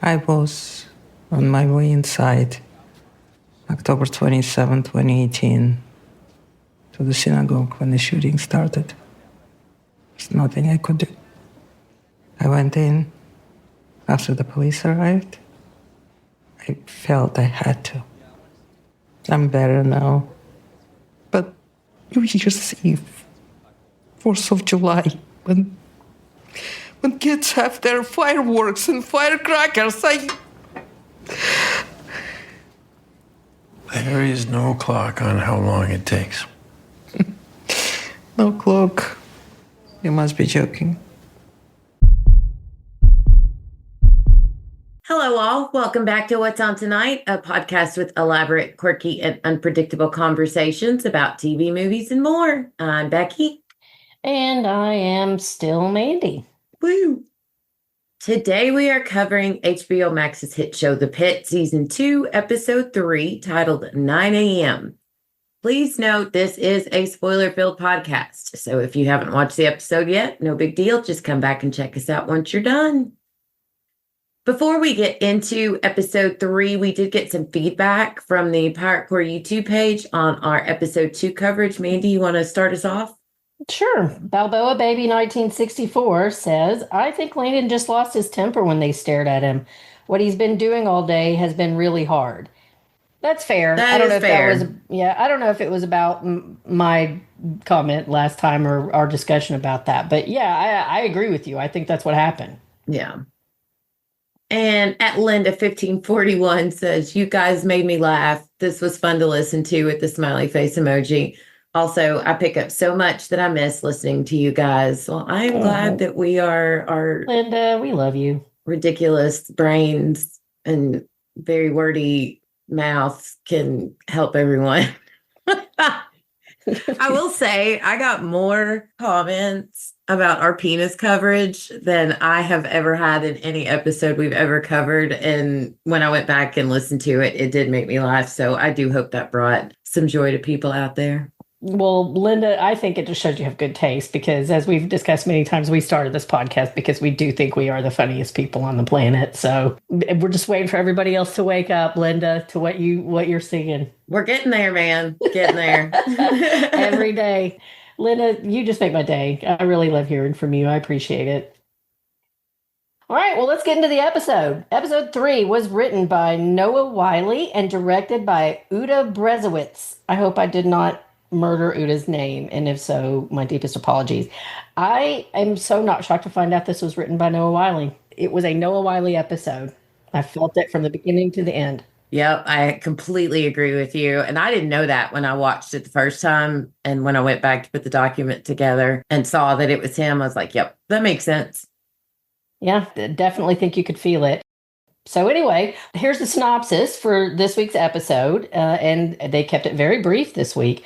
I was on my way inside, October 27, 2018, to the synagogue when the shooting started. There's nothing I could do. I went in after the police arrived. I felt I had to. I'm better now. But New Year's Eve, 4th of July, when kids have their fireworks and firecrackers, There is no clock on how long it takes. No clock. You must be joking. Hello, all. Welcome back to What's On Tonight, a podcast with elaborate, quirky, and unpredictable conversations about TV, movies, and more. I'm Becky. And I am still Mandy. Woo! Today we are covering HBO Max's hit show, The Pitt, Season 2, Episode 3, titled 9 a.m. Please note this is a spoiler-filled podcast, so if you haven't watched the episode yet, no big deal. Just come back and check us out once you're done. Before we get into episode 3, we did get some feedback from the Pirate Core YouTube page on our episode 2 coverage. Mandy, you want to start us off? Sure. Balboa Baby 1964 says, I think Landon just lost his temper when they stared at him. What he's been doing all day has been really hard. That's fair. I don't know if it was about my comment last time or our discussion about that. But yeah, I agree with you. I think that's what happened. Yeah. And at Linda 1541 says, you guys made me laugh. This was fun to listen to with the smiley face emoji. Also, I pick up so much that I miss listening to you guys. Well, I'm glad that we are Linda, we love you. Ridiculous brains and very wordy mouths can help everyone. I will say I got more comments about our penis coverage than I have ever had in any episode we've ever covered. And when I went back and listened to it, it did make me laugh. So I do hope that brought some joy to people out there. Well, Linda, I think it just shows you have good taste because as we've discussed many times, we started this podcast because we do think we are the funniest people on the planet. So we're just waiting for everybody else to wake up, Linda, to what you're seeing. We're getting there, man. Getting there. Every day. Linda, you just make my day. I really love hearing from you. I appreciate it. All right, well, let's get into the episode. Episode 3 was written by Noah Wiley and directed by Uda Brezowitz. I hope I did not murder Uda's name, and if so, my deepest apologies. I am so not shocked to find out this was written by Noah Wiley. It was a Noah Wiley episode. I felt it from the beginning to the end. Yep, I completely agree with you. And I didn't know that when I watched it the first time. And when I went back to put the document together and saw that it was him, I was like, yep, that makes sense. Yeah, definitely think you could feel it. So anyway, here's the synopsis for this week's episode. And they kept it very brief this week.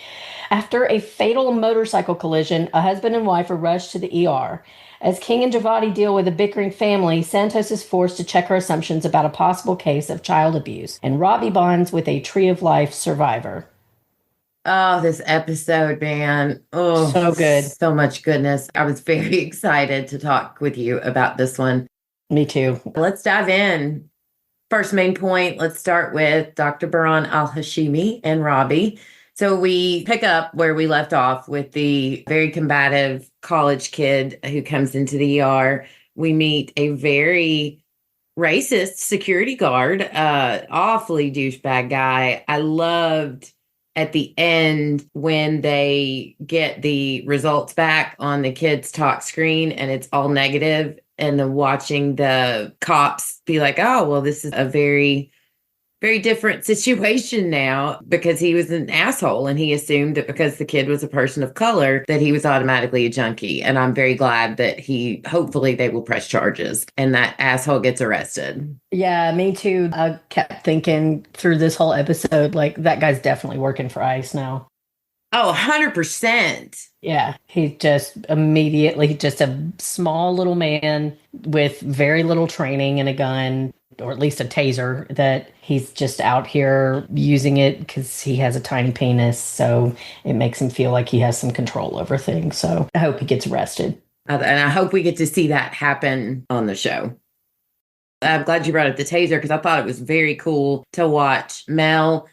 After a fatal motorcycle collision, a husband and wife are rushed to the ER. As King and Javati deal with a bickering family, Santos is forced to check her assumptions about a possible case of child abuse, and Robbie bonds with a Tree of Life survivor. Oh, this episode, man. Oh, so good. So much goodness. I was very excited to talk with you about this one. Me too. Let's dive in. First main point, let's start with Dr. Baran al-Hashimi and Robbie. So we pick up where we left off with the very combative college kid who comes into the ER. We meet a very racist security guard, awfully douchebag guy. I loved at the end when they get the results back on the kid's talk screen and it's all negative, and then watching the cops be like, oh, well, this is a very different situation now because he was an asshole and he assumed that because the kid was a person of color that he was automatically a junkie. And I'm very glad that hopefully they will press charges and that asshole gets arrested. Yeah, me too. I kept thinking through this whole episode, like that guy's definitely working for ICE now. Oh, 100%. Yeah, he's just immediately just a small little man with very little training and a gun, or at least a taser, that he's just out here using it because he has a tiny penis. So it makes him feel like he has some control over things. So I hope he gets arrested. And I hope we get to see that happen on the show. I'm glad you brought up the taser because I thought it was very cool to watch Mel.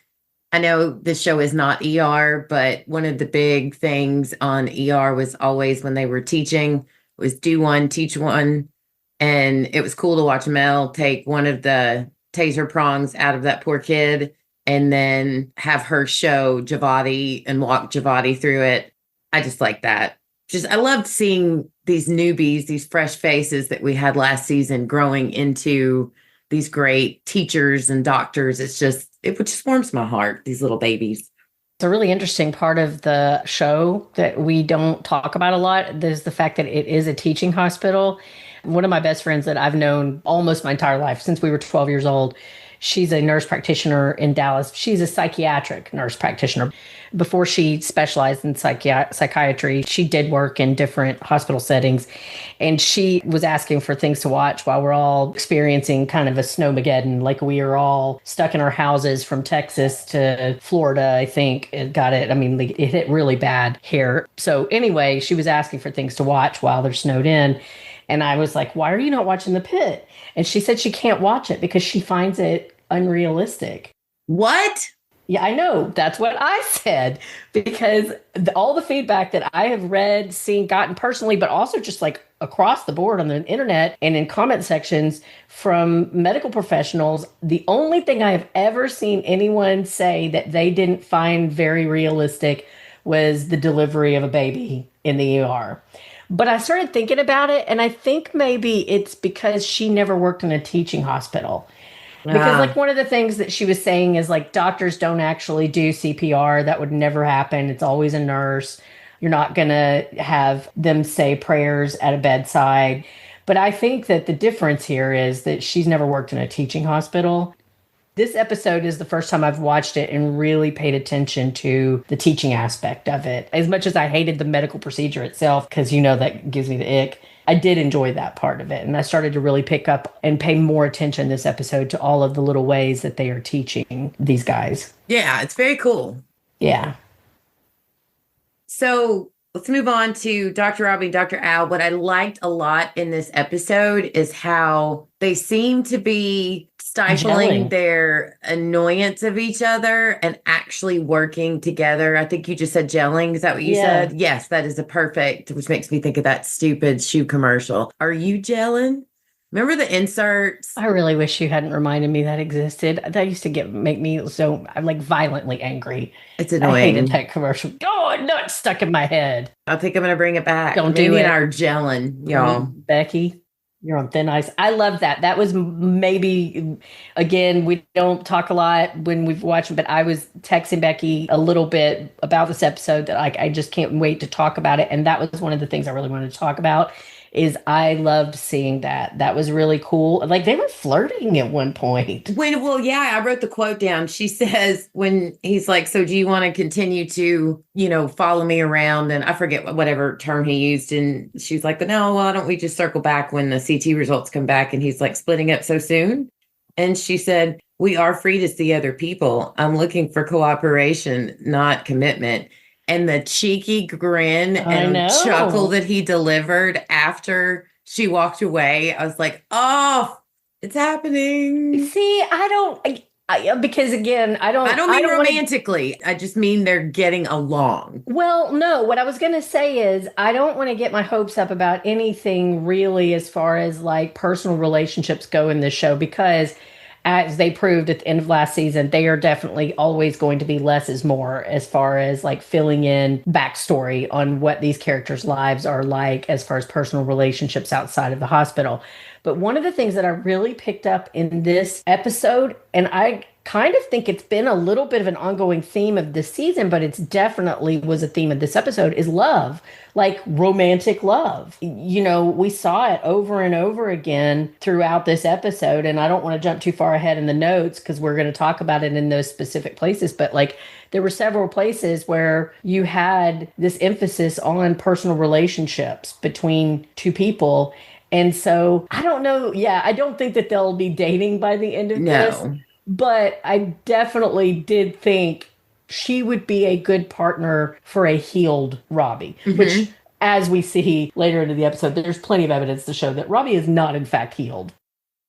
I know this show is not ER, but one of the big things on ER was always when they were teaching was do one, teach one. And it was cool to watch Mel take one of the taser prongs out of that poor kid and then have her show Javati and walk Javati through it. I just like that. I loved seeing these newbies, these fresh faces that we had last season growing into these great teachers and doctors. It just warms my heart, these little babies. It's a really interesting part of the show that we don't talk about a lot. There's the fact that it is a teaching hospital. One of my best friends that I've known almost my entire life, since we were 12 years old, she's a nurse practitioner in Dallas. She's a psychiatric nurse practitioner. Before she specialized in psychiatry, she did work in different hospital settings. And she was asking for things to watch while we're all experiencing kind of a snowmageddon. Like we are all stuck in our houses from Texas to Florida, I think. It got it. I mean, it hit really bad here. So anyway, she was asking for things to watch while they're snowed in. And I was like, why are you not watching The Pitt? And she said she can't watch it because she finds it unrealistic. What? Yeah, I know. That's what I said, because all the feedback that I have read, seen, gotten personally, but also just like across the board on the internet and in comment sections from medical professionals, the only thing I have ever seen anyone say that they didn't find very realistic was the delivery of a baby in the ER. But I started thinking about it, and I think maybe it's because she never worked in a teaching hospital. Because like one of the things that she was saying is like doctors don't actually do CPR. That would never happen. It's always a nurse. You're not going to have them say prayers at a bedside. But I think that the difference here is that she's never worked in a teaching hospital. This episode is the first time I've watched it and really paid attention to the teaching aspect of it. As much as I hated the medical procedure itself, because you know that gives me the ick, I did enjoy that part of it. And I started to really pick up and pay more attention this episode to all of the little ways that they are teaching these guys. Yeah, it's very cool. Yeah. So let's move on to Dr. Robbie and Dr. Al. What I liked a lot in this episode is how they seem to be stifling Gelling. their annoyance of each other and actually working together. I think you just said gelling. Is that what you said? Yes, that is a perfect, which makes me think of that stupid shoe commercial. Are you gelling? Remember the inserts? I really wish you hadn't reminded me that existed. That used to make me so, I'm like violently angry. It's I annoying. hated that commercial. Oh, no, it's stuck in my head. I think I'm going to bring it back. Don't do Mandy it. and I are gelling, y'all. Becky, you're on thin ice. I love that. That was maybe, again, we don't talk a lot when we've watched it, but I was texting Becky a little bit about this episode that I just can't wait to talk about it. And that was one of the things I really wanted to talk about. Is I loved seeing that. That was really cool. Like they were flirting at one point. I wrote the quote down. She says when he's like, so do you want to continue to, follow me around? And I forget whatever term he used. And she's like, but no, why don't we just circle back when the CT results come back? And he's like, splitting up so soon. And she said, we are free to see other people. I'm looking for cooperation, not commitment. And the cheeky grin and chuckle that he delivered after she walked away, I was like, oh, it's happening. See, because again, I don't mean romantically. I just mean they're getting along. Well, no, what I was going to say is I don't want to get my hopes up about anything really as far as like personal relationships go in this show, because as they proved at the end of last season, they are definitely always going to be less is more as far as like filling in backstory on what these characters' lives are like as far as personal relationships outside of the hospital. But one of the things that I really picked up in this episode, and I kind of think it's been a little bit of an ongoing theme of this season, but it's definitely was a theme of this episode, is love, like romantic love. We saw it over and over again throughout this episode, and I don't want to jump too far ahead in the notes because we're going to talk about it in those specific places, but like there were several places where you had this emphasis on personal relationships between two people. And so I don't know. Yeah, I don't think that they'll be dating by the end of this. But I definitely did think she would be a good partner for a healed Robbie, which, as we see later into the episode, there's plenty of evidence to show that Robbie is not, in fact, healed.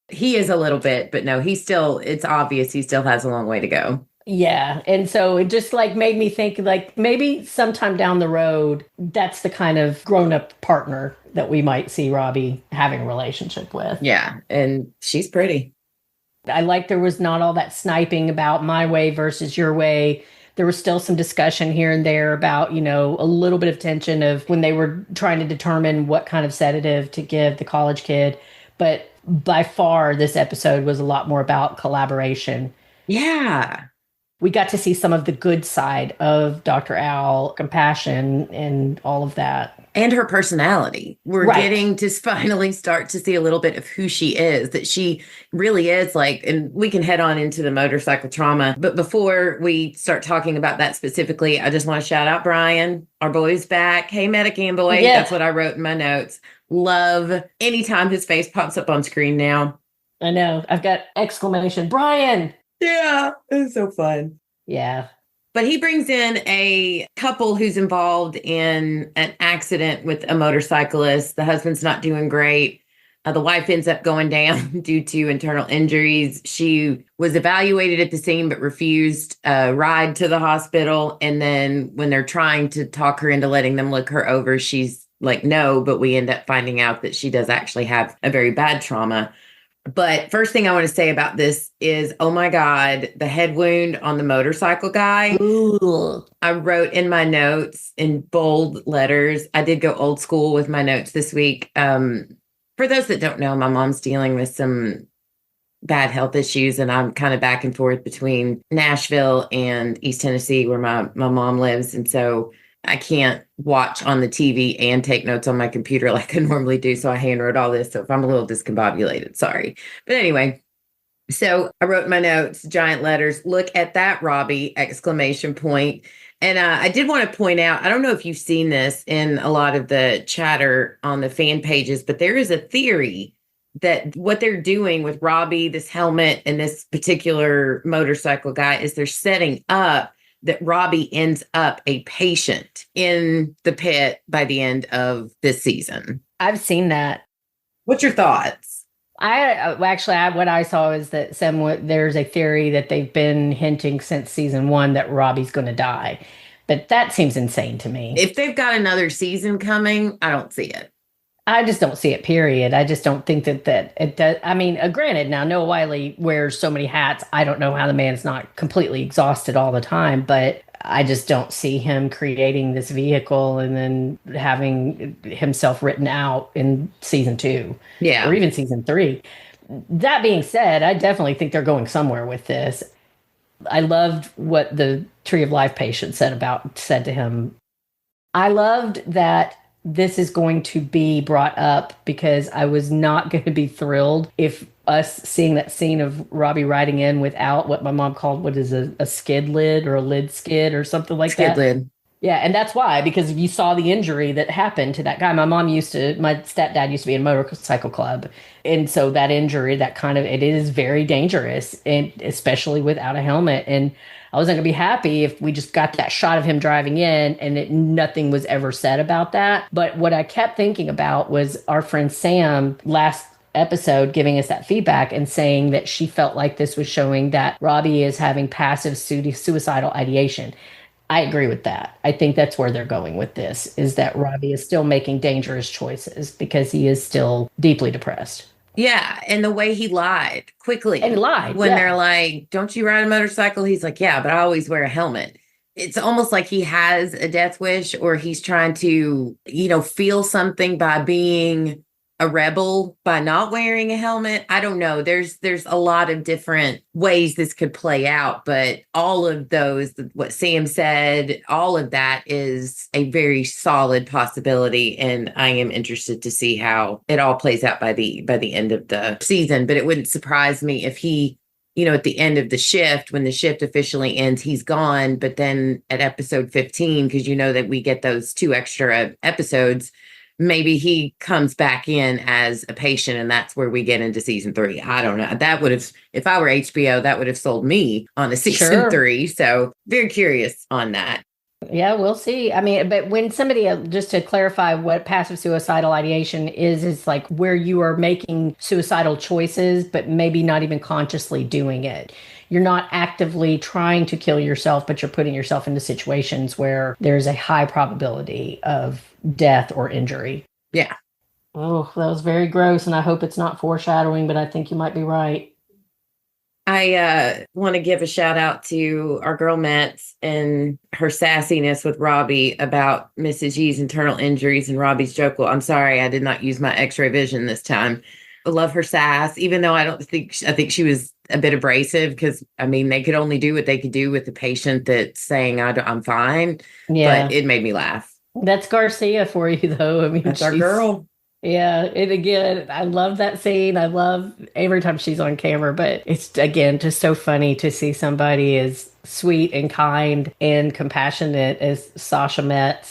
He is a little bit, but no, it's obvious he still has a long way to go. Yeah. And so it just like made me think like maybe sometime down the road, that's the kind of grown up partner that we might see Robbie having a relationship with. Yeah. And she's pretty. I like there was not all that sniping about my way versus your way. There was still some discussion here and there about, a little bit of tension of when they were trying to determine what kind of sedative to give the college kid. But by far, this episode was a lot more about collaboration. Yeah. We got to see some of the good side of Dr. Al, compassion and all of that. And her personality. We're Right. getting to finally start to see a little bit of who she is, that she really is like, and we can head on into the motorcycle trauma. But before we start talking about that specifically, I just want to shout out Brian. Our boy's back. Hey, Medican boy. Yeah. That's what I wrote in my notes. Love anytime his face pops up on screen now. I know. I've got exclamation, Brian. Yeah, it's so fun. Yeah. But he brings in a couple who's involved in an accident with a motorcyclist. The husband's not doing great. The wife ends up going down due to internal injuries. She was evaluated at the scene but refused a ride to the hospital. And then when they're trying to talk her into letting them look her over, she's like, no, but we end up finding out that she does actually have a very bad trauma. But first thing I want to say about this is, oh my God, the head wound on the motorcycle guy. Ooh. I wrote in my notes in bold letters. I did go old school with my notes this week. For those that don't know, my mom's dealing with some bad health issues, and I'm kind of back and forth between Nashville and East Tennessee, where my mom lives. And so I can't watch on the TV and take notes on my computer like I normally do. So I handwrote all this. So if I'm a little discombobulated, sorry. But anyway, so I wrote my notes, giant letters, look at that, Robbie, exclamation point. And I did want to point out, I don't know if you've seen this in a lot of the chatter on the fan pages, but there is a theory that what they're doing with Robbie, this helmet, and this particular motorcycle guy is they're setting up that Robbie ends up a patient in the pit by the end of this season. I've seen that. What's your thoughts? What I saw is that there's a theory that they've been hinting since season 1 that Robbie's going to die. But that seems insane to me. If they've got another season coming, I don't see it. I just don't see it, period. I just don't think that it does. I mean, granted, now Noah Wiley wears so many hats. I don't know how the man is not completely exhausted all the time, but I just don't see him creating this vehicle and then having himself written out in season 2. Yeah. Or even season 3. That being said, I definitely think they're going somewhere with this. I loved what the Tree of Life patient said to him. I loved that this is going to be brought up because I was not going to be thrilled if us seeing that scene of Robbie riding in without what my mom called, what is a skid lid or a lid skid or something like that. Skid lid. Yeah, and that's why, because if you saw the injury that happened to that guy, my stepdad used to be in a motorcycle club. And so that injury, it is very dangerous, and especially without a helmet. And I wasn't going to be happy if we just got that shot of him driving in and nothing was ever said about that. But what I kept thinking about was our friend Sam last episode giving us that feedback and saying that she felt like this was showing that Robbie is having passive suicidal ideation. I agree with that. I think that's where they're going with this, is that Robbie is still making dangerous choices because he is still deeply depressed. Yeah. And the way he lied quickly. And lied. When they're like, don't you ride a motorcycle? He's like, yeah, but I always wear a helmet. It's almost like he has a death wish, or he's trying to, feel something by being a rebel by not wearing a helmet. I don't know. There's a lot of different ways this could play out, but all of those, what Sam said, all of that is a very solid possibility. And I am interested to see how it all plays out by the end of the season. But it wouldn't surprise me if he, at the end of the shift, when the shift officially ends, he's gone. But then at episode 15, because that we get those 2 extra episodes, maybe he comes back in as a patient, and that's where we get into season 3. I don't know. That would have, if I were HBO, that would have sold me on a season 3. So very curious on that. Yeah, we'll see. I mean, but when somebody, just to clarify what passive suicidal ideation is like where you are making suicidal choices, but maybe not even consciously doing it. You're not actively trying to kill yourself, but you're putting yourself into situations where there's a high probability of death or injury. Yeah. Oh, that was very gross, and I hope it's not foreshadowing, but I think you might be right. I want to give a shout out to our girl Metz and her sassiness with Robbie about Mrs. Yee's internal injuries and Robbie's joke. Well, I'm sorry, I did not use my X-ray vision this time. I love her sass, even though I think she was a bit abrasive because I mean they could only do what they could do with the patient that's saying I'm fine. Yeah, But it made me laugh. that's Garcia for you, though. I mean, That's our she's girl. yeah, and again, I love that scene. I love every time she's on camera, but it's again just so funny to see somebody as sweet and kind and compassionate as Sasha Metz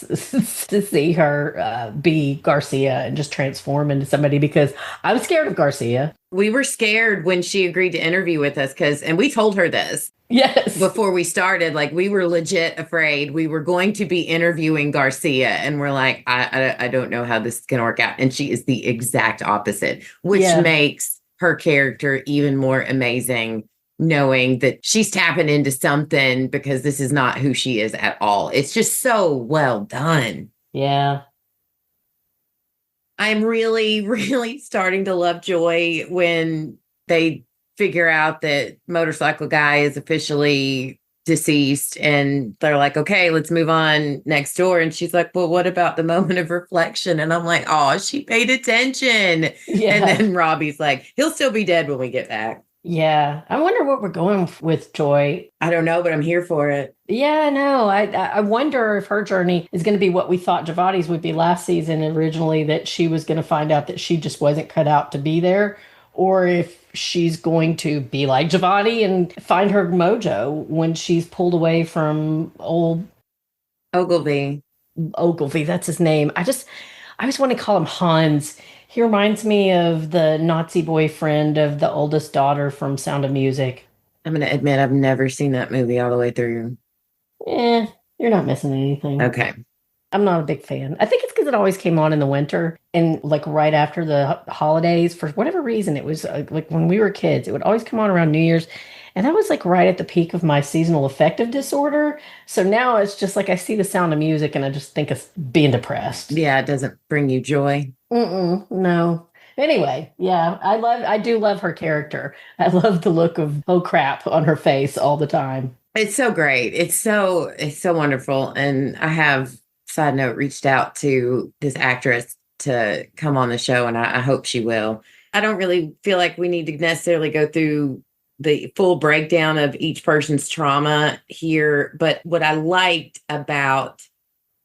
to see her be Garcia and just transform into somebody because I'm scared of Garcia. We were scared when she agreed to interview with us and we told her this Yes. before we started. Like we were legit afraid we were going to be interviewing Garcia, and we're like, I don't know how this is going to work out. And she is the exact opposite, which Yeah. makes her character even more amazing. Knowing that she's tapping into something because this is not who she is at all. It's just so well done. Yeah. I'm really, really starting to love Joy when they figure out that motorcycle guy is officially deceased and they're like, okay, let's move on next door. And she's like, well, what about the moment of reflection? And I'm like, oh, she paid attention. Yeah. And then Robbie's like, he'll still be dead when we get back. Yeah. I wonder what we're going with Joy. I don't know, but I'm here for it. Yeah, no, I wonder if her journey is going to be what we thought Javati's would be last season originally, that she was going to find out that she just wasn't cut out to be there, or if she's going to be like Javati and find her mojo when she's pulled away from old Ogilvy. Ogilvy. That's his name. I just want to call him Hans. He reminds me of the Nazi boyfriend of the oldest daughter from Sound of Music. I'm going to admit I've never seen that movie all the way through. You're not missing anything. Okay. I'm not a big fan. I think it's because it always came on in the winter and like right after the holidays. For whatever reason, it was like when we were kids, it would always come on around New Year's. And that was like right at the peak of my seasonal affective disorder. So now it's just like I see the Sound of Music and I just think of being depressed. Yeah, it doesn't bring you joy. No. Anyway, yeah, I do love her character. I love the look of, oh crap, on her face all the time. It's so great. It's so wonderful. And I have, side note, reached out to this actress to come on the show, and I hope she will. I don't really feel like we need to necessarily go through the full breakdown of each person's trauma here, but what I liked about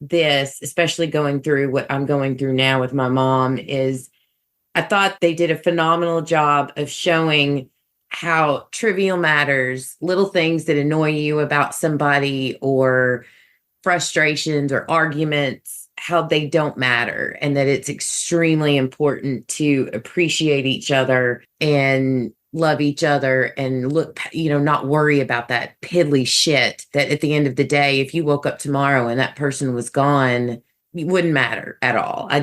this, especially going through what I'm going through now with my mom, is I thought they did a phenomenal job of showing how trivial matters, little things that annoy you about somebody or frustrations or arguments, how they don't matter, and that it's extremely important to appreciate each other and love each other and look, not worry about that piddly shit that at the end of the day, if you woke up tomorrow and that person was gone, it wouldn't matter at all. I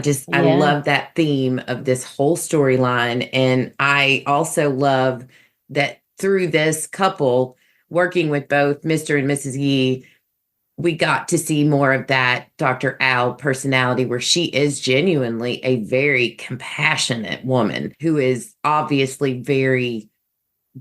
love that theme of this whole storyline. And I also love that through this couple working with both Mr. and Mrs. Yee, we got to see more of that Dr. Al personality, where she is genuinely a very compassionate woman who is obviously very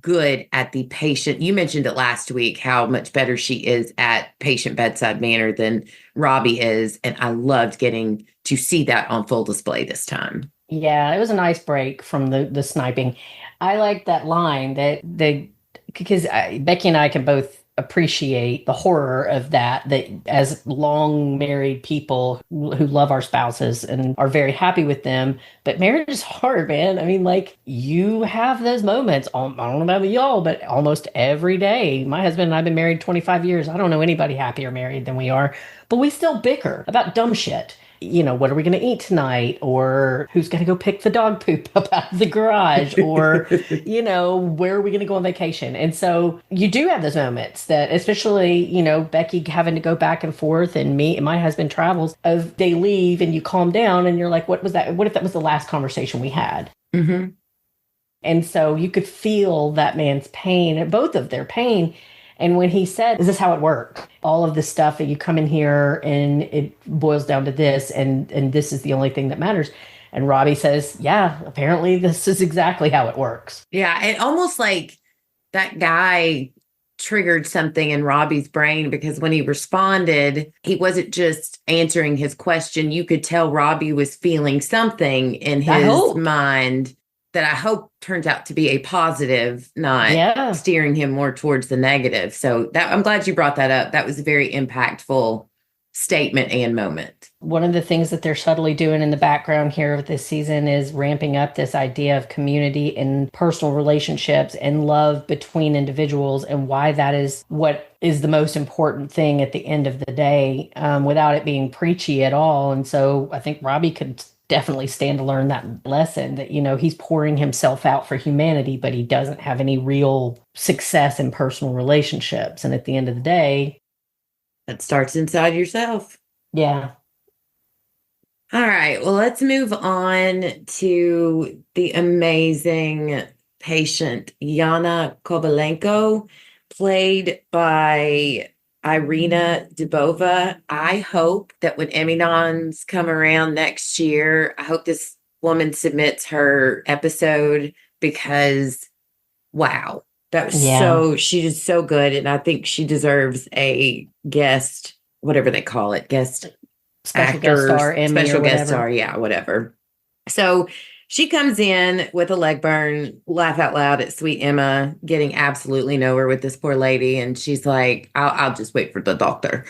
good at the patient. You mentioned it last week, how much better she is at patient bedside manner than Robbie is. And I loved getting to see that on full display this time. Yeah, it was a nice break from the sniping. I like that line because Becky and I can both appreciate the horror of that as long married people who love our spouses and are very happy with them, but marriage is hard, man. I mean, like, you have those moments, I don't know about y'all, but almost every day. My husband and I've been married 25 years. I don't know anybody happier married than we are, but we still bicker about dumb shit. what are we going to eat tonight? Or who's going to go pick the dog poop up out of the garage? Or, where are we going to go on vacation? And so you do have those moments that, especially, Becky having to go back and forth, and me and my husband travels, of they leave and you calm down and you're like, what was that? What if that was the last conversation we had? Mm-hmm. And so you could feel that man's pain, both of their pain. And when he said, is this how it worked? All of this stuff that you come in here and it boils down to this, and this is the only thing that matters. And Robbie says, yeah, apparently this is exactly how it works. Yeah, it almost like that guy triggered something in Robbie's brain, because when he responded, he wasn't just answering his question. You could tell Robbie was feeling something in his mind that I hope turns out to be a positive, not steering him more towards the negative. So I'm glad you brought that up. That was a very impactful statement and moment. One of the things that they're subtly doing in the background here of this season is ramping up this idea of community and personal relationships and love between individuals, and why that is what is the most important thing at the end of the day, without it being preachy at all. And so I think Robbie could definitely stand to learn that lesson, that, he's pouring himself out for humanity, but he doesn't have any real success in personal relationships. And at the end of the day, that starts inside yourself. Yeah. All right. Well, let's move on to the amazing patient, Yana Kovalenko, played by Irina Dubova. I hope that when Emmy noms come around next year, I hope this woman submits her episode, because wow, that was she is so good. And I think she deserves a guest, whatever they call it, special guest star, Emmy, special guest star. Yeah, whatever. So she comes in with a leg burn, laugh out loud at sweet Emma, getting absolutely nowhere with this poor lady. And she's like, I'll just wait for the doctor.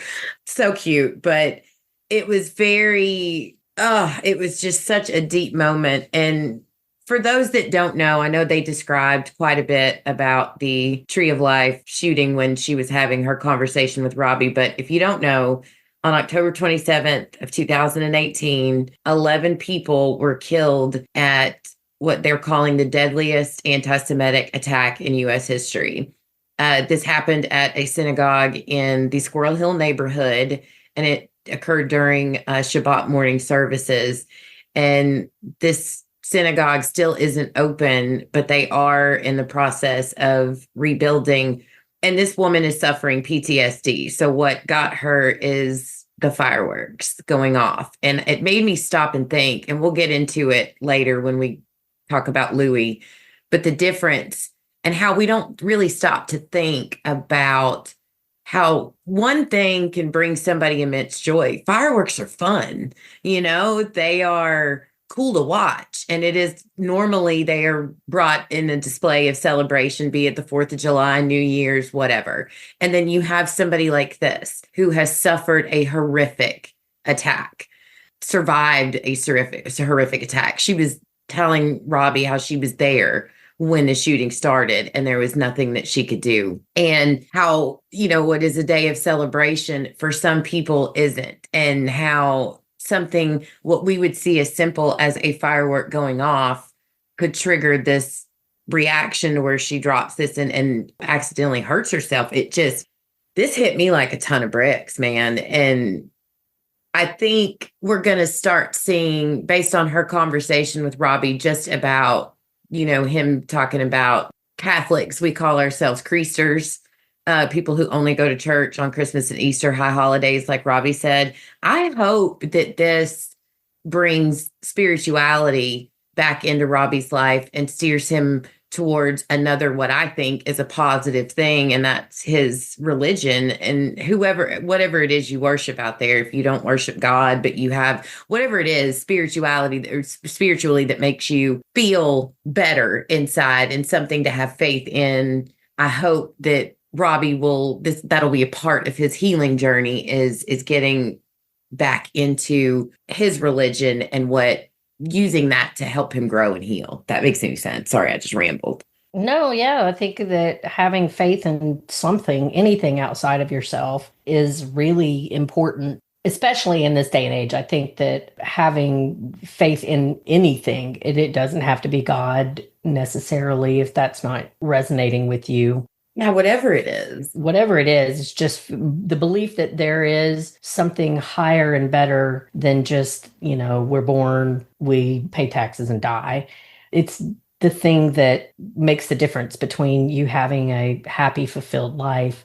So cute. But it was it was just such a deep moment. And for those that don't know, I know they described quite a bit about the Tree of Life shooting when she was having her conversation with Robbie. But if you don't know, on October 27th of 2018, 11 people were killed at what they're calling the deadliest anti-Semitic attack in U.S. history. This happened at a synagogue in the Squirrel Hill neighborhood, and it occurred during Shabbat morning services. And this synagogue still isn't open, but they are in the process of rebuilding. And this woman is suffering PTSD. So what got her is the fireworks going off. And it made me stop and think, and we'll get into it later when we talk about Louis, but the difference and how we don't really stop to think about how one thing can bring somebody immense joy. Fireworks are fun. They are cool to watch. And it is normally they are brought in a display of celebration, be it the 4th of July, New Year's, whatever. And then you have somebody like this who has suffered a horrific attack, survived a horrific attack. She was telling Robbie how she was there when the shooting started and there was nothing that she could do, and how, what is a day of celebration for some people isn't, and how something, what we would see as simple as a firework going off, could trigger this reaction where she drops this and accidentally hurts herself. This hit me like a ton of bricks, man. And I think we're going to start seeing, based on her conversation with Robbie, just about, him talking about Catholics, we call ourselves creasters. People who only go to church on Christmas and Easter, high holidays, like Robbie said. I hope that this brings spirituality back into Robbie's life and steers him towards another, what I think is a positive thing, and that's his religion. And whatever it is you worship out there, if you don't worship God, but you have whatever it is, spirituality or spiritually that makes you feel better inside and something to have faith in. I hope that Robbie that'll be a part of his healing journey, is getting back into his religion and using that to help him grow and heal. That makes any sense. Sorry, I just rambled. No, yeah, I think that having faith in anything outside of yourself is really important. especially in this day and age. I think that having faith in anything, it doesn't have to be God necessarily if that's not resonating with you. Yeah, whatever it is. Whatever it is, it's just the belief that there is something higher and better than just, we're born, we pay taxes and die. It's the thing that makes the difference between you having a happy, fulfilled life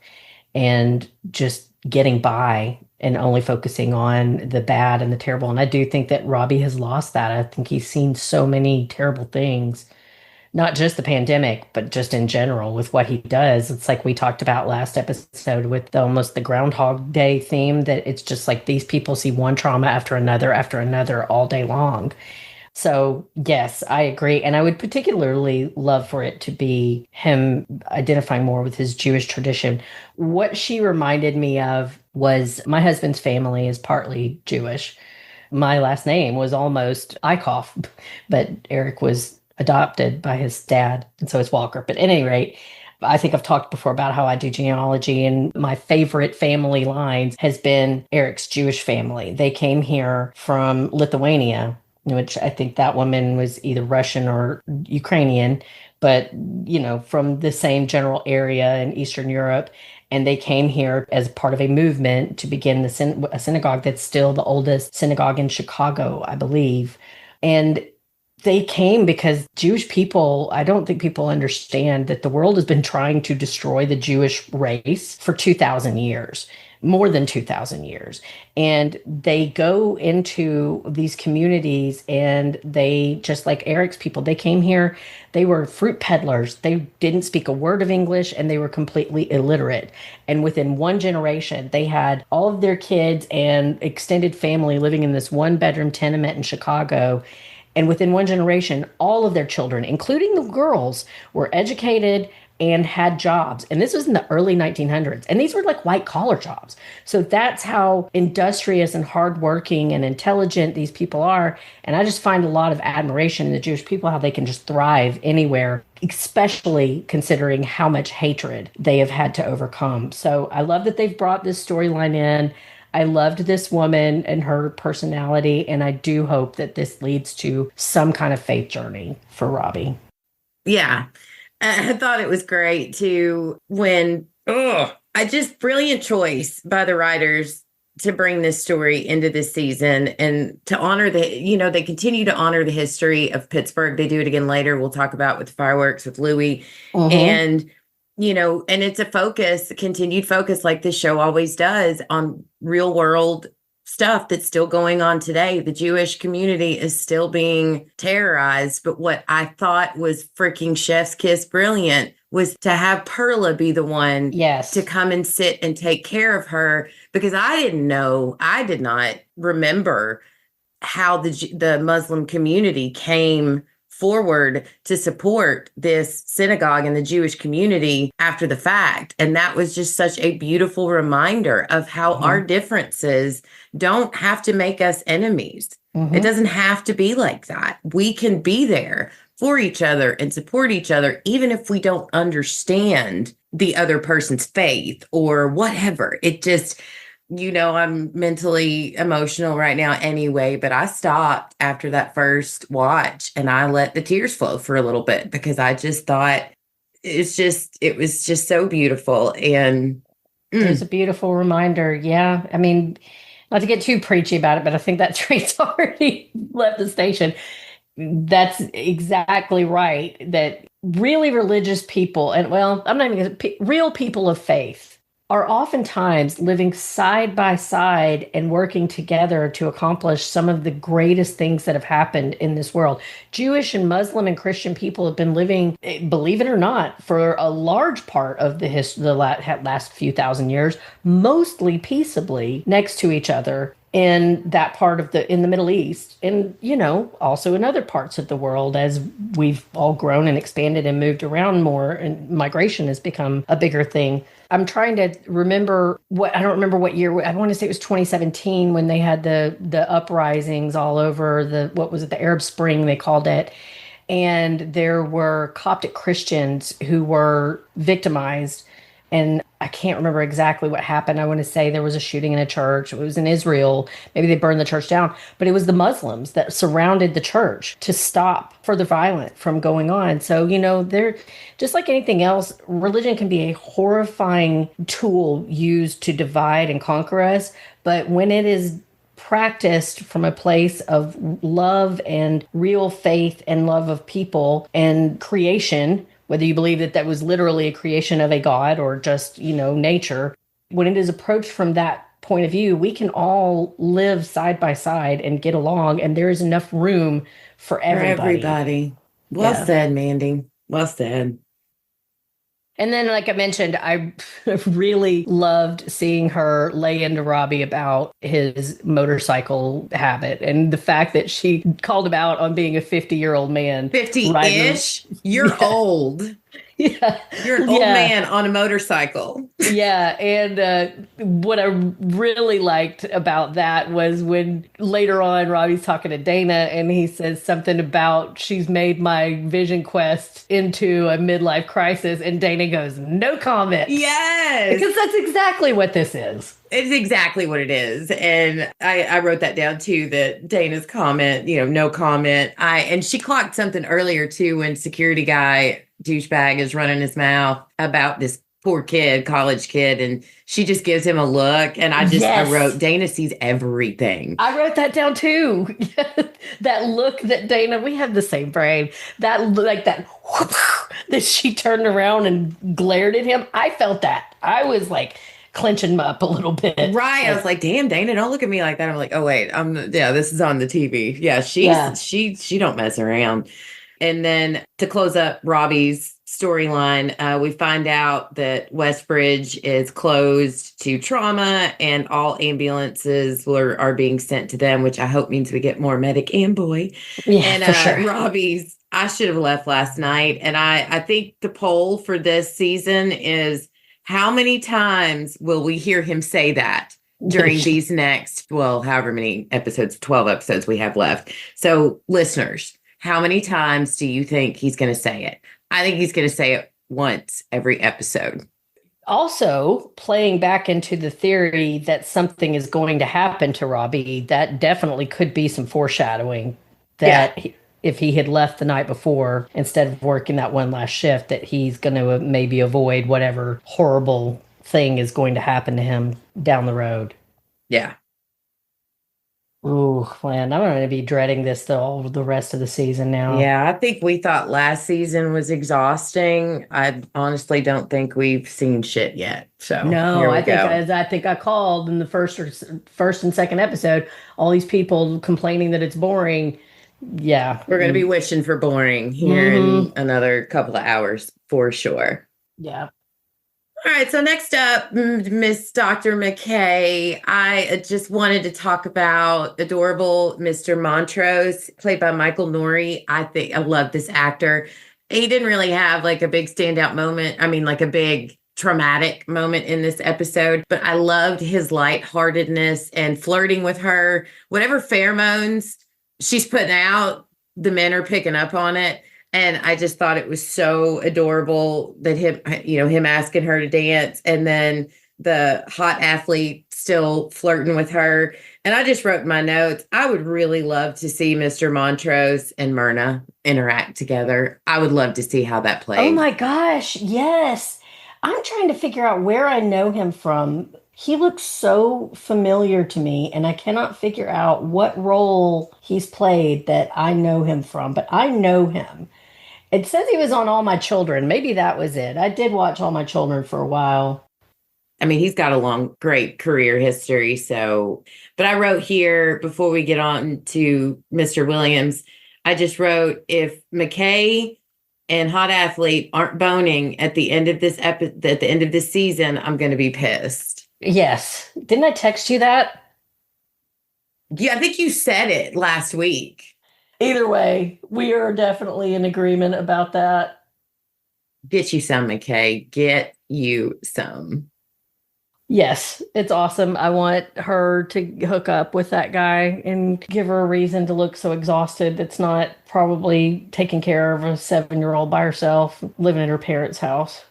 and just getting by and only focusing on the bad and the terrible. And I do think that Robbie has lost that. I think he's seen so many terrible things, not just the pandemic, but just in general with what he does. It's like we talked about last episode with almost the Groundhog Day theme, that it's just like these people see one trauma after another all day long. So, yes, I agree. And I would particularly love for it to be him identifying more with his Jewish tradition. What she reminded me of was my husband's family is partly Jewish. My last name was almost Eichhoff, but Eric was adopted by his dad, and so is Walker. But at any rate, I think I've talked before about how I do genealogy, and my favorite family lines has been Eric's Jewish family. They came here from Lithuania, which I think that woman was either Russian or Ukrainian, but, from the same general area in Eastern Europe. And they came here as part of a movement to begin a synagogue that's still the oldest synagogue in Chicago, I believe. And they came because Jewish people, I don't think people understand that the world has been trying to destroy the Jewish race for 2,000 years, more than 2,000 years. And they go into these communities and they, just like Eric's people, they came here, they were fruit peddlers. They didn't speak a word of English and they were completely illiterate. And within one generation, they had all of their kids and extended family living in this one bedroom tenement in Chicago. And within one generation, all of their children, including the girls, were educated and had jobs. And this was in the early 1900s. And these were like white collar jobs. So that's how industrious and hardworking and intelligent these people are. And I just find a lot of admiration in the Jewish people, how they can just thrive anywhere, especially considering how much hatred they have had to overcome. So I love that they've brought this storyline in. I loved this woman and her personality, and I do hope that this leads to some kind of faith journey for Robbie. Yeah. I thought it was great too brilliant choice by the writers to bring this story into this season and to honor they continue to honor the history of Pittsburgh. They do it again later. We'll talk about with fireworks with Louis. And and it's a continued focus like this show always does on real world stuff that's still going on today. The Jewish community is still being terrorized. But what I thought was freaking chef's kiss brilliant was to have Perla be the one to come and sit and take care of her, because I did not remember how the Muslim community came forward to support this synagogue and the Jewish community after the fact. And that was just such a beautiful reminder of how our differences don't have to make us enemies. It doesn't have to be like that. We can be there for each other and support each other, even if we don't understand the other person's faith or whatever. It just, I'm mentally emotional right now anyway, but I stopped after that first watch and I let the tears flow for a little bit because I just thought it was just so beautiful. And it was a beautiful reminder. Yeah. I mean, not to get too preachy about it, but I think that train's already left the station. That's exactly right. That really religious people, and I'm not even going to, real people of faith are oftentimes living side by side and working together to accomplish some of the greatest things that have happened in this world. Jewish and Muslim and Christian people have been living, believe it or not, for a large part of the last few thousand years, mostly peaceably next to each other in that part of in the Middle East, and also in other parts of the world, as we've all grown and expanded and moved around more, and migration has become a bigger thing. I'm trying to remember I don't remember what year. I want to say it was 2017 when they had the uprisings all over the Arab Spring, they called it. And there were Coptic Christians who were victimized. And I can't remember exactly what happened. I want to say there was a shooting in a church. It was in Israel. Maybe they burned the church down, but it was the Muslims that surrounded the church to stop further violence from going on. So, they're just like anything else, religion can be a horrifying tool used to divide and conquer us. But when it is practiced from a place of love and real faith and love of people and creation, whether you believe that that was literally a creation of a god or just, nature, when it is approached from that point of view, we can all live side by side and get along, and there is enough room for everybody. Well Yeah. said, Mandy. Well said. And then, like I mentioned, I really loved seeing her lay into Robbie about his motorcycle habit and the fact that she called him out on being a 50-year-old man. 50-ish? You're old. Yeah. You're an old man on a motorcycle. Yeah. And what I really liked about that was when later on Robbie's talking to Dana and he says something about she's made my vision quest into a midlife crisis. And Dana goes, no comment. Yes. Because that's exactly what this is. It's exactly what it is. And I wrote that down too, that Dana's comment, no comment. And she clocked something earlier too when security guy douchebag is running his mouth about this poor kid, college kid, and she just gives him a look. And I wrote, Dana sees everything. I wrote that down too. That look that Dana, we have the same brain. That like that whoop, that she turned around and glared at him. I felt that. I was like clenching up a little bit. Right. I was like, damn, Dana, don't look at me like that. I'm like, oh wait, this is on the TV. Yeah, she don't mess around. And then to close up Robbie's storyline, we find out that Westbridge is closed to trauma and all ambulances are being sent to them, which I hope means we get more medic and boy. Yeah, and for sure. Robbie's, I should have left last night. And I think the poll for this season is, how many times will we hear him say that during these next, however many episodes, 12 episodes we have left. So listeners, how many times do you think he's going to say it? I think he's going to say it once every episode. Also, playing back into the theory that something is going to happen to Robbie, that definitely could be some foreshadowing that if he had left the night before, instead of working that one last shift, that he's going to maybe avoid whatever horrible thing is going to happen to him down the road. Yeah. Ooh, man, I'm going to be dreading this all the rest of the season now. Yeah, I think we thought last season was exhausting. I honestly don't think we've seen shit yet. So no, I think I called in the first and second episode, all these people complaining that it's boring. Yeah. We're going to be wishing for boring here in another couple of hours for sure. Yeah. All right. So next up, Miss Dr. McKay, I just wanted to talk about adorable Mr. Montrose, played by Michael Nouri. I love this actor. He didn't really have like a big standout moment. I mean, like a big traumatic moment in this episode, but I loved his lightheartedness and flirting with her. Whatever pheromones she's putting out, the men are picking up on it. And I just thought it was so adorable that him asking her to dance, and then the hot athlete still flirting with her. And I just wrote in my notes, I would really love to see Mr. Montrose and Myrna interact together. I would love to see how that plays. Oh my gosh, yes. I'm trying to figure out where I know him from. He looks so familiar to me, and I cannot figure out what role he's played that I know him from, but I know him. It says he was on All My Children. Maybe that was it. I did watch All My Children for a while. I mean, he's got a long, great career history. So, but I wrote here before we get on to Mr. Williams, I just wrote, if McKay and Hot Athlete aren't boning at the end of this at the end of this season, I'm going to be pissed. Yes. Didn't I text you that? Yeah, I think you said it last week. Either way, we are definitely in agreement about that. Get you some, McKay. Get you some. Yes, it's awesome. I want her to hook up with that guy and give her a reason to look so exhausted. That's not probably taking care of a 7-year-old by herself, living in her parents' house.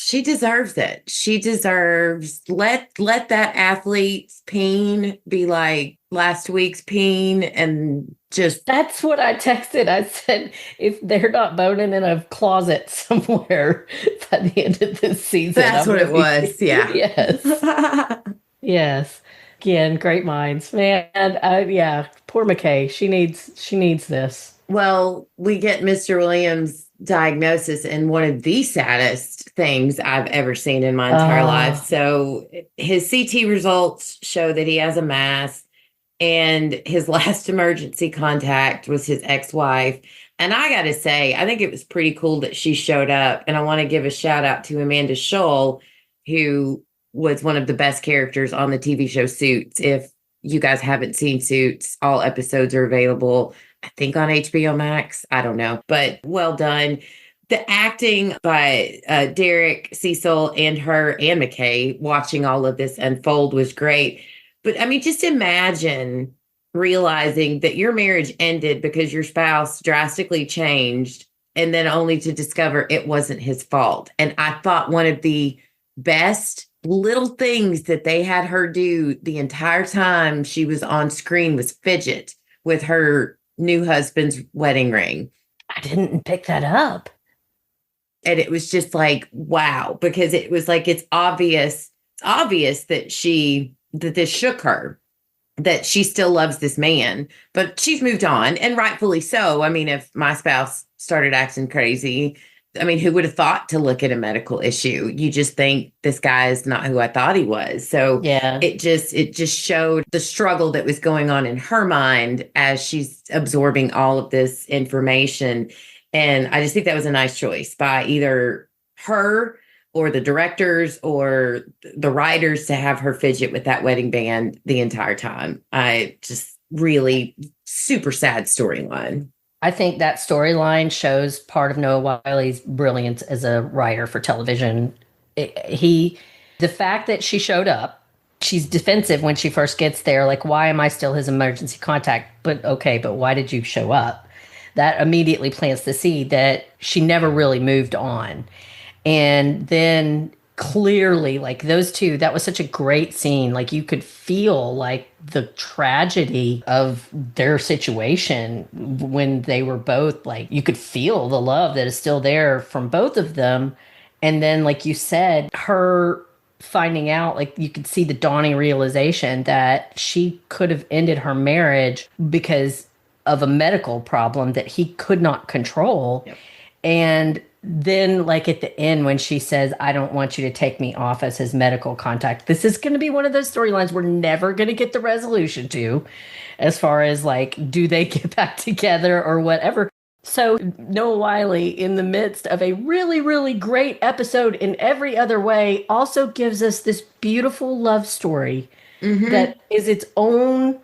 She deserves it. She deserves let that athlete's pain be like last week's pain and just That's what I texted. I said, if they're not boning in a closet somewhere by the end of this season, that's what it was. Yeah. Yes. Yes. Again, great minds, man. Yeah, poor McKay. She needs this. Well, we get Mr. Williams' diagnosis and one of the saddest things I've ever seen in my entire life. So his CT results show that he has a mass, and his last emergency contact was his ex-wife. And I got to say, I think it was pretty cool that she showed up. And I want to give a shout out to Amanda Scholl, who was one of the best characters on the TV show Suits. If you guys haven't seen Suits, all episodes are available, I think, on HBO Max. I don't know, but well done. The acting by Derek, Cecil, and her and McKay watching all of this unfold was great. But I mean, just imagine realizing that your marriage ended because your spouse drastically changed, and then only to discover it wasn't his fault. And I thought one of the best little things that they had her do the entire time she was on screen was fidget with her new husband's wedding ring. I didn't pick that up. And it was just like, wow, because it was like, it's obvious that this shook her, that she still loves this man, but she's moved on, and rightfully so. I mean, if my spouse started acting crazy, I mean, who would have thought to look at a medical issue? You just think, this guy is not who I thought he was. So yeah, it just showed the struggle that was going on in her mind as she's absorbing all of this information. And I just think that was a nice choice by either her or the directors or the writers to have her fidget with that wedding band the entire time. I just really super sad storyline. I think that storyline shows part of Noah Wiley's brilliance as a writer for television. The fact that she showed up, she's defensive when she first gets there. Like, why am I still his emergency contact? But okay, but why did you show up? That immediately plants the seed that she never really moved on. And then clearly, like, those two, that was such a great scene. Like, you could feel like the tragedy of their situation when they were both, like, you could feel the love that is still there from both of them. And then, like you said, her finding out, like, you could see the dawning realization that she could have ended her marriage because of a medical problem that he could not control. Yep. And then, like, at the end, when she says, I don't want you to take me off as his medical contact, this is going to be one of those storylines we're never going to get the resolution to, as far as, like, do they get back together or whatever. So Noah Wiley, in the midst of a really, really great episode in every other way, also gives us this beautiful love story that is its own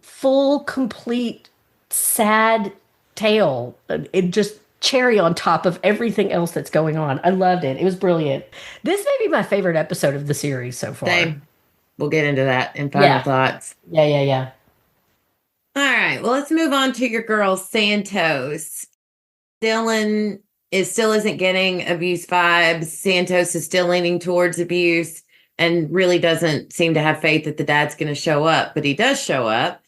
full, complete, sad tale. It just cherry on top of everything else that's going on. I loved it. It was brilliant. This may be my favorite episode of the series so far. Same. We'll get into that in final thoughts. Yeah. All right. Well, let's move on to your girl, Santos. Dylan still isn't getting abuse vibes. Santos is still leaning towards abuse and really doesn't seem to have faith that the dad's going to show up, but he does show up.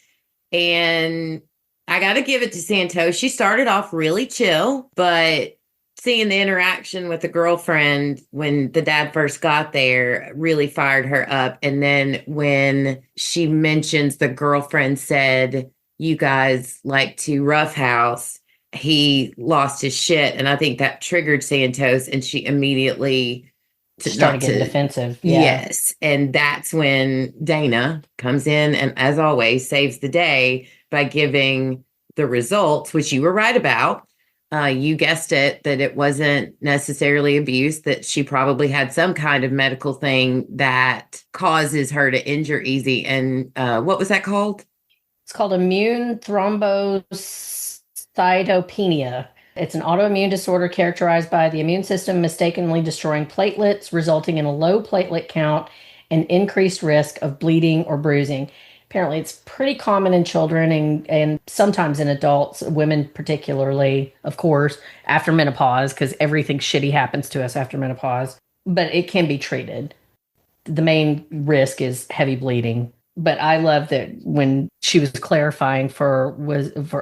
And I got to give it to Santos. She started off really chill, but seeing the interaction with the girlfriend when the dad first got there really fired her up. And then when she mentions the girlfriend said, you guys like to roughhouse, he lost his shit. And I think that triggered Santos, and she immediately started getting defensive. Yeah. Yes. And that's when Dana comes in and, as always, saves the day by giving the results, which you were right about. You guessed it, that it wasn't necessarily abuse, that she probably had some kind of medical thing that causes her to injure easy. And what was that called? It's called immune thrombocytopenia. It's an autoimmune disorder characterized by the immune system mistakenly destroying platelets, resulting in a low platelet count and increased risk of bleeding or bruising. Apparently, it's pretty common in children and sometimes in adults, women particularly, of course, after menopause, because everything shitty happens to us after menopause. but it can be treated. The main risk is heavy bleeding. But I love that when she was clarifying for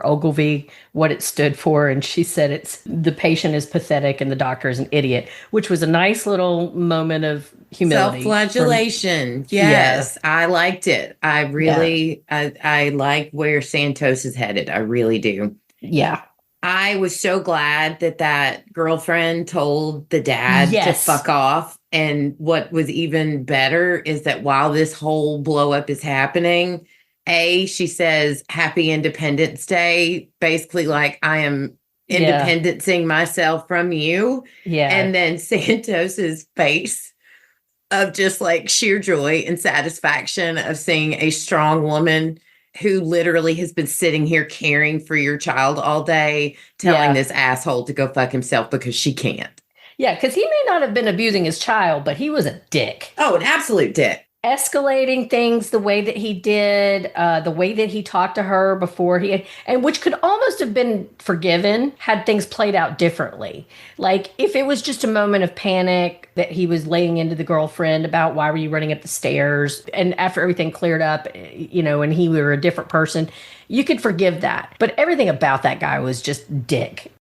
Ogilvy what it stood for, and she said it's the patient is pathetic and the doctor is an idiot, which was a nice little moment of humility. Self-flagellation. Yes, I liked it. I really, I like where Santos is headed. I really do. Yeah. I was so glad that that girlfriend told the dad to fuck off. And what was even better is that while this whole blow up is happening, she says, Happy Independence Day, basically like I am independencing myself from you. Yeah. And then Santos's face of just like sheer joy and satisfaction of seeing a strong woman who literally has been sitting here caring for your child all day, telling this asshole to go fuck himself because she can't. Yeah, because he may not have been abusing his child, but he was a dick. Oh, an absolute dick. Escalating things the way that he did, the way that he talked to her before and which could almost have been forgiven had things played out differently. Like if it was just a moment of panic that he was laying into the girlfriend about why were you running up the stairs, and after everything cleared up, and he were a different person, you could forgive that. But everything about that guy was just dick.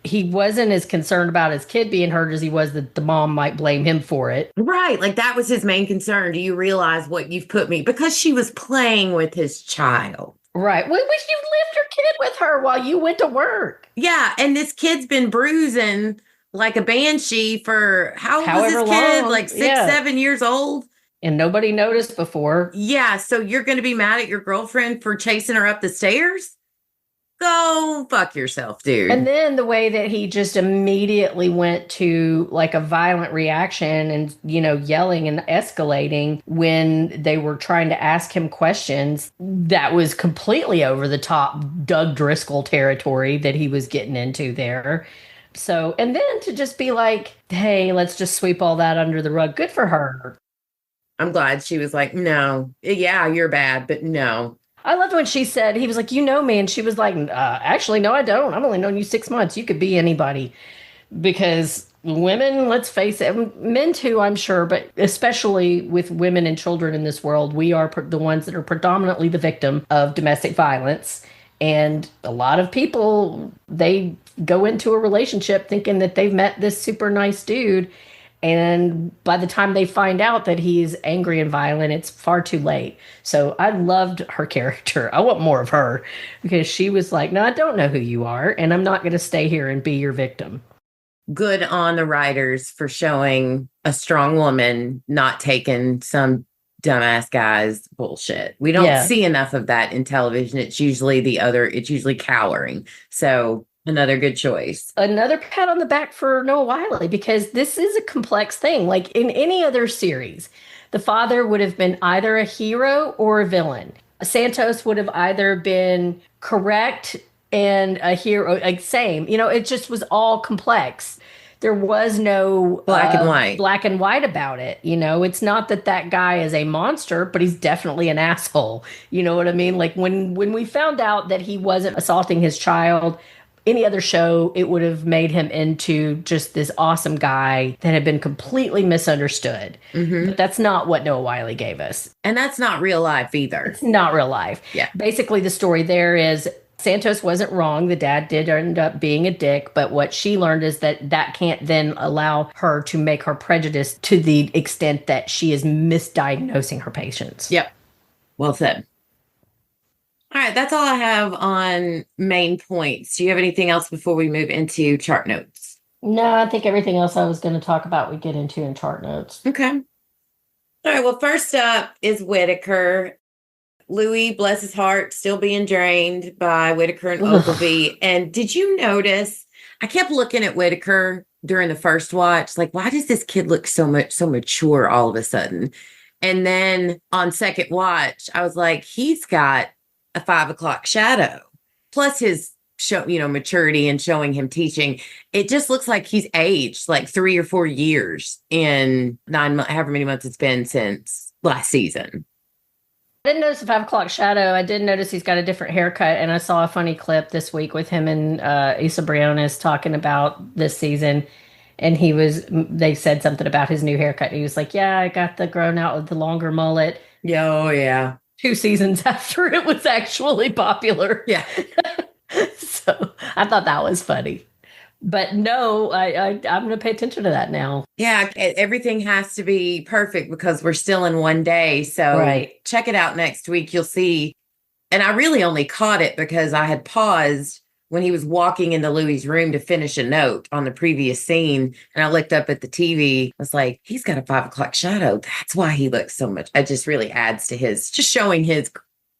He wasn't as concerned about his kid being hurt as he was that the mom might blame him for it. Right. Like that was his main concern. Do you realize what you've put me? Because she was playing with his child. Right. Well, you left your kid with her while you went to work. Yeah. And this kid's been bruising like a banshee for however was this kid? Long. Like 6-7 years old. And nobody noticed before. Yeah. So you're going to be mad at your girlfriend for chasing her up the stairs? Go fuck yourself, dude. And then the way that he just immediately went to like a violent reaction and, yelling and escalating when they were trying to ask him questions, that was completely over the top Doug Driscoll territory that he was getting into there. So, and then to just be like, hey, let's just sweep all that under the rug. Good for her. I'm glad she was like, no, yeah, you're bad, but no. I loved when she said, he was like, you know me. And she was like, actually, no, I don't. I've only known you 6 months. You could be anybody. Because women, let's face it, men too, I'm sure, but especially with women and children in this world, we are the ones that are predominantly the victim of domestic violence. And a lot of people, they go into a relationship thinking that they've met this super nice dude. And by the time they find out that he's angry and violent, it's far too late. So I loved her character. I want more of her because she was like, no, I don't know who you are. And I'm not going to stay here and be your victim. Good on the writers for showing a strong woman not taking some dumbass guy's bullshit. We don't see enough of that in television. It's usually it's usually cowering. So another good choice. Another pat on the back for Noah Wyle, because this is a complex thing. Like in any other series, the father would have been either a hero or a villain. Santos would have either been correct and a hero, like same. It just was all complex. There was no black and white about it. It's not that guy is a monster, but he's definitely an asshole. You know what I mean? Like when we found out that he wasn't assaulting his child, any other show, it would have made him into just this awesome guy that had been completely misunderstood. Mm-hmm. But that's not what Noah Wyle gave us. And that's not real life either. It's not real life. Yeah. Basically, the story there is Santos wasn't wrong. The dad did end up being a dick. But what she learned is that can't then allow her to make her prejudice to the extent that she is misdiagnosing her patients. Yep. Well said. All right, that's all I have on main points. Do you have anything else before we move into chart notes? No, I think everything else I was going to talk about we get into in chart notes. Okay. All right, well, first up is Whitaker. Louis, bless his heart, still being drained by Whitaker and Ogilvy. And did you notice, I kept looking at Whitaker during the first watch, like, why does this kid look so mature all of a sudden? And then on second watch, I was like, he's got a 5 o'clock shadow, plus his show, maturity and showing him teaching. It just looks like he's aged like 3 or 4 years in 9 months, however many months it's been since last season. I didn't notice the 5 o'clock shadow. I did notice he's got a different haircut, and I saw a funny clip this week with him and Issa Briones talking about this season. And they said something about his new haircut. He was like, yeah, I got the grown out with the longer mullet Yeah, oh yeah. 2 seasons after it was actually popular. Yeah. So I thought that was funny. But no, I'm going to pay attention to that now. Yeah, everything has to be perfect because we're still in one day. So Right. check it out next week. You'll see. And I really only caught it because I had paused when he was walking into Louis's room to finish a note on the previous scene. And I looked up at the TV. I was like, he's got a 5 o'clock shadow. That's why he looks so much. It just really adds to just showing he's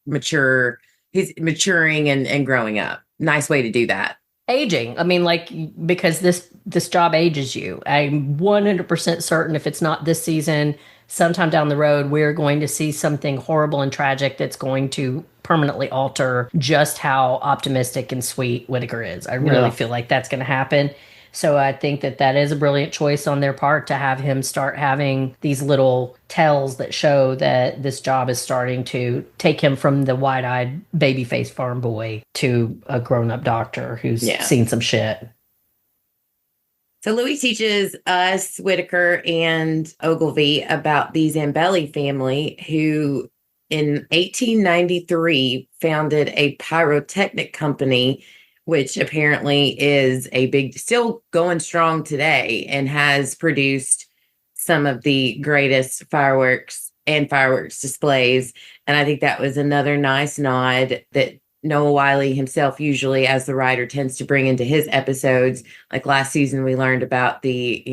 maturing and growing up. Nice way to do that. Aging. I mean, like, because this job ages you. I'm 100% certain if it's not this season, sometime down the road, we're going to see something horrible and tragic that's going to permanently alter just how optimistic and sweet Whitaker is. I really feel like that's going to happen. So I think that is a brilliant choice on their part to have him start having these little tells that show that this job is starting to take him from the wide-eyed baby-faced farm boy to a grown-up doctor who's seen some shit. So Louis teaches us, Whitaker and Ogilvy, about the Zambelli family who in 1893 founded a pyrotechnic company, which apparently is still going strong today and has produced some of the greatest fireworks displays. And I think that was another nice nod that Noah Wiley himself, usually as the writer, tends to bring into his episodes. Like last season, we learned about the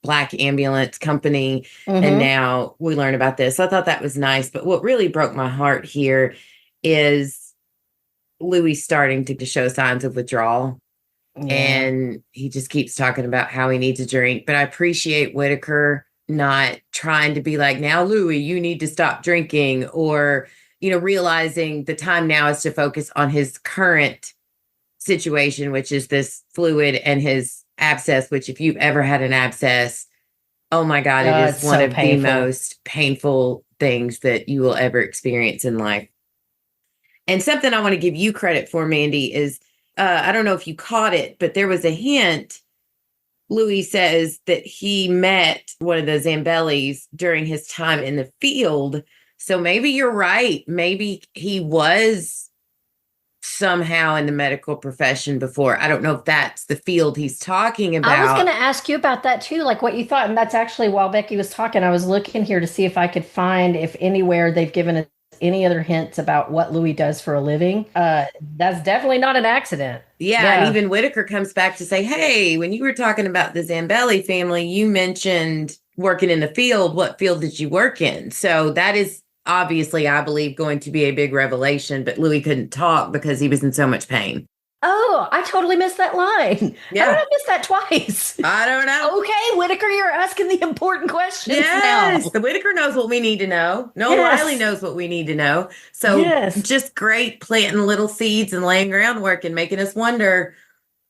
Black Ambulance Company, and now we learn about this. So I thought that was nice. But what really broke my heart here is Louis starting to show signs of withdrawal. Yeah. And he just keeps talking about how he needs a drink. But I appreciate Whitaker not trying to be like, now, Louis, you need to stop drinking, or realizing the time now is to focus on his current situation, which is this fluid and his abscess, which if you've ever had an abscess, oh my God, it is one of the most painful things that you will ever experience in life. And something I want to give you credit for, Mandy, is, I don't know if you caught it, but there was a hint. Louis says that he met one of the Zambellis during his time in the field. So maybe you're right. Maybe he was somehow in the medical profession before. I don't know if that's the field he's talking about. I was going to ask you about that too, like what you thought. And that's actually, while Becky was talking, I was looking here to see if I could find if anywhere they've given us any other hints about what Louis does for a living. That's definitely not an accident. Yeah, and even Whitaker comes back to say, hey, when you were talking about the Zambelli family, you mentioned working in the field. What field did you work in? So that is obviously, I believe, going to be a big revelation, but Louis couldn't talk because he was in so much pain. Oh, I totally missed that line. Yeah. How did I miss that twice? I don't know. Okay, Whitaker, you're asking the important questions yes, now. The Whitaker knows what we need to know. Noah Wiley knows what we need to know. So just great planting little seeds and laying groundwork and making us wonder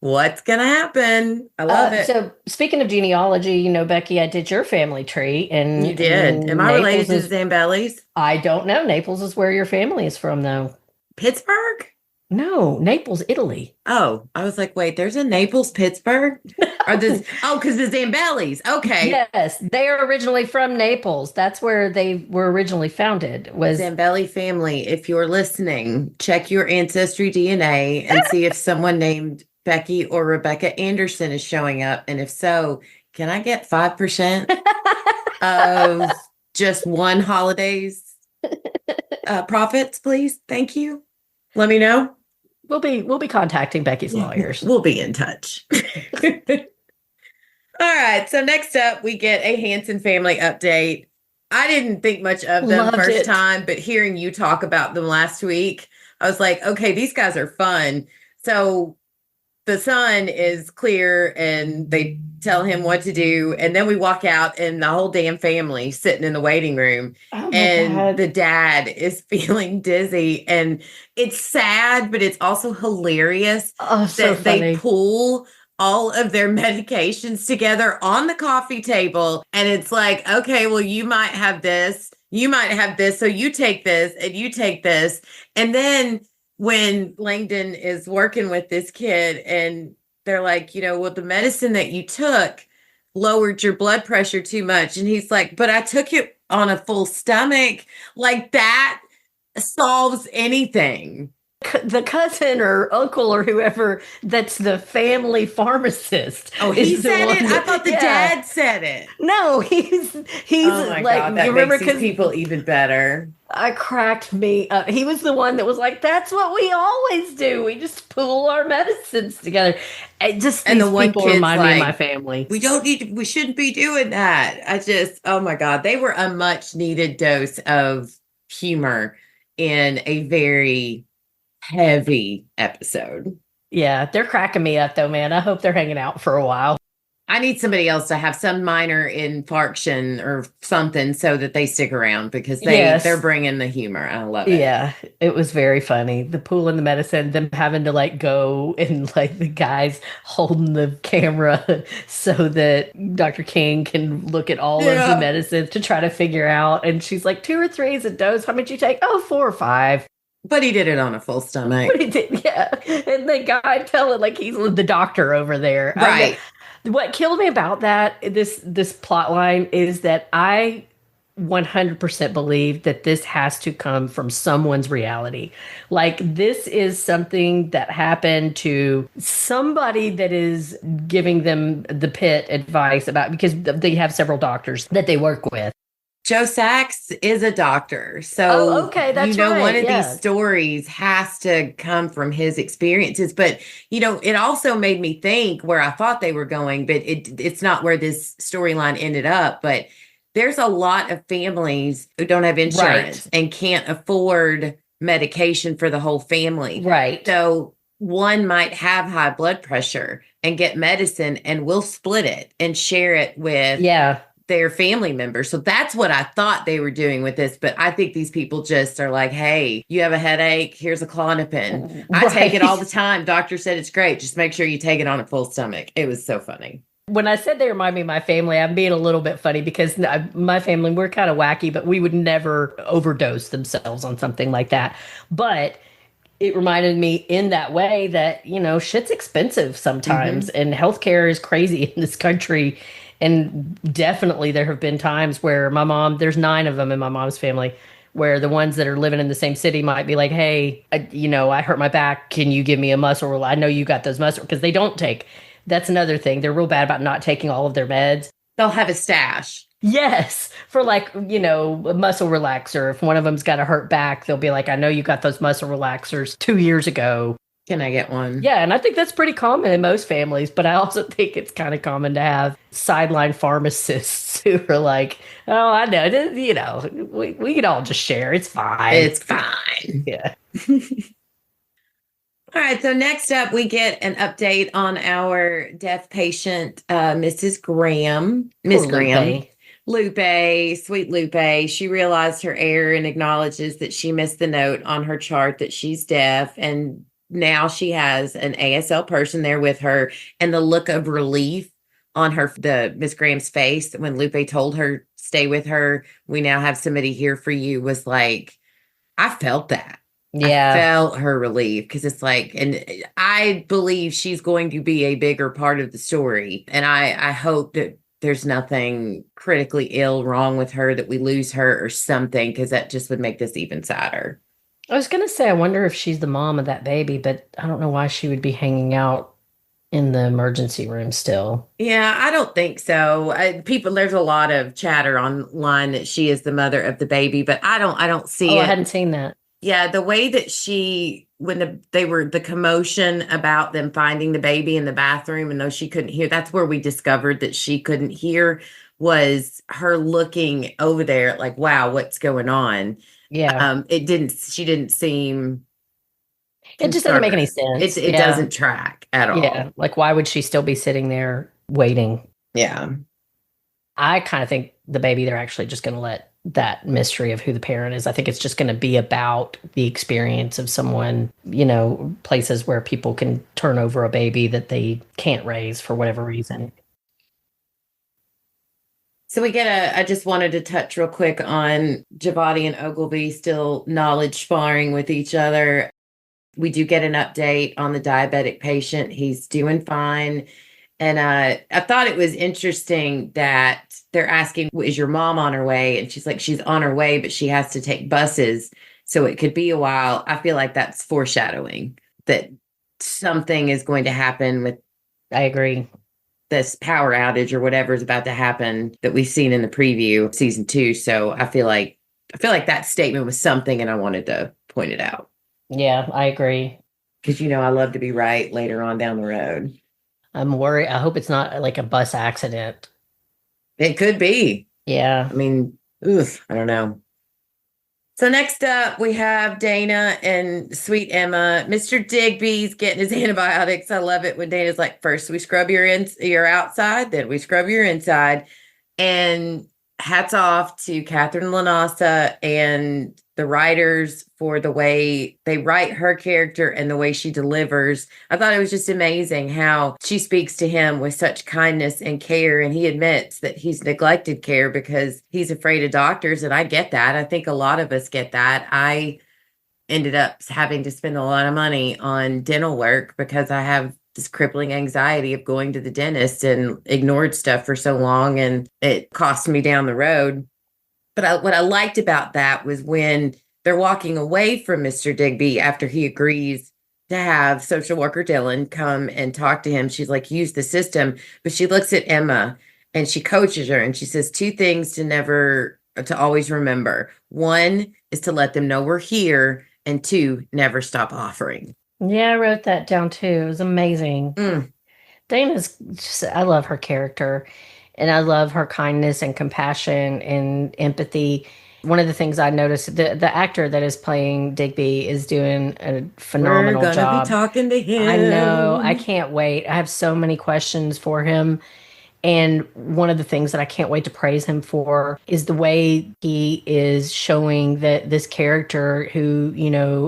what's going to happen. I love it. So speaking of genealogy, Becky, I did your family tree. And you did. Am I related to the Zambellis? I don't know. Naples is where your family is from, though. Pittsburgh? No, Naples, Italy. Oh, I was like, wait, there's a Naples, Pittsburgh? Because the Zambellis. Okay. Yes, they are originally from Naples. That's where they were originally founded. Was Zambelli family. If you're listening, check your ancestry DNA and see if someone named Becky or Rebecca Anderson is showing up. And if so, can I get 5% of just one holiday's profits, please? Thank you. Let me know. We'll be contacting Becky's lawyers. We'll be in touch. All right. So next up, we get a Hanson family update. I didn't think much of them first time, but hearing you talk about them last week, I was like, okay, these guys are fun. So the son is clear and they tell him what to do. And then we walk out and the whole damn family sitting in the waiting room. And God. The dad is feeling dizzy. And it's sad, but it's also hilarious that they pull all of their medications together on the coffee table. And it's like, okay, well, you might have this, you might have this. So you take this and you take this. And then when Langdon is working with this kid and they're like, well, the medicine that you took lowered your blood pressure too much. And he's like, but I took it on a full stomach. Like that solves anything. The cousin or uncle or whoever that's the family pharmacist. Oh, he is the said one it? I that- thought the yeah. dad said it. No, he's Oh my like, God, that you remember makes these because people even better. I cracked me up. He was the one that was like, "That's what we always do. We just pool our medicines together." It just And these the one people kid's remind me of like, my family. we shouldn't be doing that. Oh my God, they were a much needed dose of humor in a very heavy episode. Yeah, they're cracking me up though, man. I hope they're hanging out for a while. I need somebody else to have some minor infarction or something so that they stick around because Yes. they're bringing the humor. I love it. Yeah, it was very funny. The pool and the medicine, them having to like go and like the guys holding the camera so that Dr. King can look at all of Yeah. the medicine to try to figure out. And she's like, 2 or 3 is a dose. How much you take? Oh, 4 or 5. But he did it on a full stomach. But he did, yeah. And the guy telling like he's the doctor over there. Right. What killed me about this plot line is that I 100% believe that this has to come from someone's reality. Like this is something that happened to somebody that is giving them the Pitt advice about, because they have several doctors that they work with. Joe Sachs is a doctor. So, Oh, okay, that's one right, of yeah. these stories has to come from his experiences. But, it also made me think where I thought they were going, but it's not where this storyline ended up. But there's a lot of families who don't have insurance and can't afford medication for the whole family. Right. So one might have high blood pressure and get medicine, and we'll split it and share it with their family members. So that's what I thought they were doing with this. But I think these people just are like, hey, you have a headache, here's a Klonopin. I take it all the time. Doctor said it's great. Just make sure you take it on a full stomach. It was so funny. When I said they remind me of my family, I'm being a little bit funny because my family, we're kind of wacky, but we would never overdose themselves on something like that. But it reminded me in that way that, shit's expensive sometimes and healthcare is crazy in this country. And definitely there have been times where my mom, there's 9 of them in my mom's family, where the ones that are living in the same city might be like, hey, I hurt my back. Can you give me a muscle relaxer? I know you got those muscle, because they don't take. That's another thing. They're real bad about not taking all of their meds. They'll have a stash. Yes. For like, a muscle relaxer. If one of them's got a hurt back, they'll be like, I know you got those muscle relaxers 2 years ago. Can I get one? Yeah, and I think that's pretty common in most families, but I also think it's kind of common to have sideline pharmacists who are like, oh, I know, we can all just share. It's fine. It's fine. Yeah. All right. So next up, we get an update on our deaf patient, Mrs. Graham. Miss Graham. Lupe, sweet Lupe. She realized her error and acknowledges that she missed the note on her chart that she's deaf. And now she has an ASL person there with her. And the look of relief on the Miss Graham's face when Lupe told her, stay with her, we now have somebody here for you, was like, I felt that. Yeah. I felt her relief, because it's like, and I believe she's going to be a bigger part of the story. And I hope that there's nothing critically ill wrong with her, that we lose her or something, because that just would make this even sadder. I was going to say, I wonder if she's the mom of that baby, but I don't know why she would be hanging out in the emergency room still. Yeah, I don't think so. There's a lot of chatter online that she is the mother of the baby, but I don't see it. I hadn't seen that. Yeah, the way that the commotion about them finding the baby in the bathroom, and though she couldn't hear, that's where we discovered that she couldn't hear, was her looking over there like, wow, what's going on? Yeah. She didn't seem. It just doesn't make any sense. It doesn't track at all. Yeah. Like, why would she still be sitting there waiting? Yeah. I kind of think the baby, they're actually just going to let that mystery of who the parent is. I think it's just going to be about the experience of someone, places where people can turn over a baby that they can't raise for whatever reason. So I just wanted to touch real quick on Javati and Ogilvy still knowledge sparring with each other. We do get an update on the diabetic patient. He's doing fine. And I thought it was interesting that they're asking, is your mom on her way? And she's like, she's on her way, but she has to take buses. So it could be a while. I feel like that's foreshadowing that something is going to happen with I agree. this power outage or whatever is about to happen that we've seen in the preview of season 2. So I feel like that statement was something, and I wanted to point it out. Yeah, I agree. Because I love to be right later on down the road. I'm worried. I hope it's not like a bus accident. It could be. Yeah. I mean, oof, I don't know. So next up, we have Dana and sweet Emma. Mr. Digby's getting his antibiotics. I love it when Dana's like, first we scrub your outside, then we scrub your inside. And hats off to Catherine Lanasa and the writers for the way they write her character and the way she delivers. I thought it was just amazing how she speaks to him with such kindness and care. And he admits that he's neglected care because he's afraid of doctors. And I get that. I think a lot of us get that. I ended up having to spend a lot of money on dental work because I have this crippling anxiety of going to the dentist and ignored stuff for so long, and it cost me down the road. But what I liked about that was when they're walking away from Mr. Digby after he agrees to have social worker Dylan come and talk to him. She's like, use the system. But she looks at Emma and she coaches her and she says 2 things to always remember. 1 is to let them know we're here, and 2, never stop offering. Yeah, I wrote that down too. It was amazing. Dana's I love her character, and I love her kindness and compassion and empathy. One of the things I noticed, the actor that is playing Digby is doing a phenomenal job. We're gonna be talking to him. I know. I can't wait. I have so many questions for him. And one of the things that I can't wait to praise him for is the way he is showing that this character who,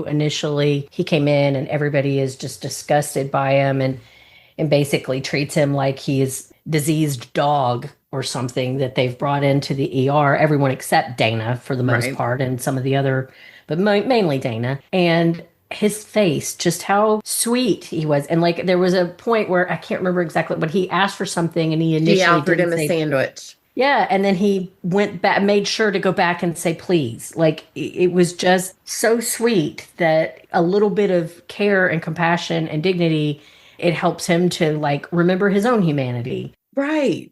initially he came in and everybody is just disgusted by him and basically treats him like he's diseased dog or something that they've brought into the ER, everyone except Dana for the most part, and some of the other, but mainly Dana. And his face, just how sweet he was. And like, there was a point where I can't remember exactly, but he asked for something and he initially offered him a sandwich. Yeah. And then he went back, made sure to go back and say, please. Like, it was just so sweet that a little bit of care and compassion and dignity, it helps him to like remember his own humanity. Right.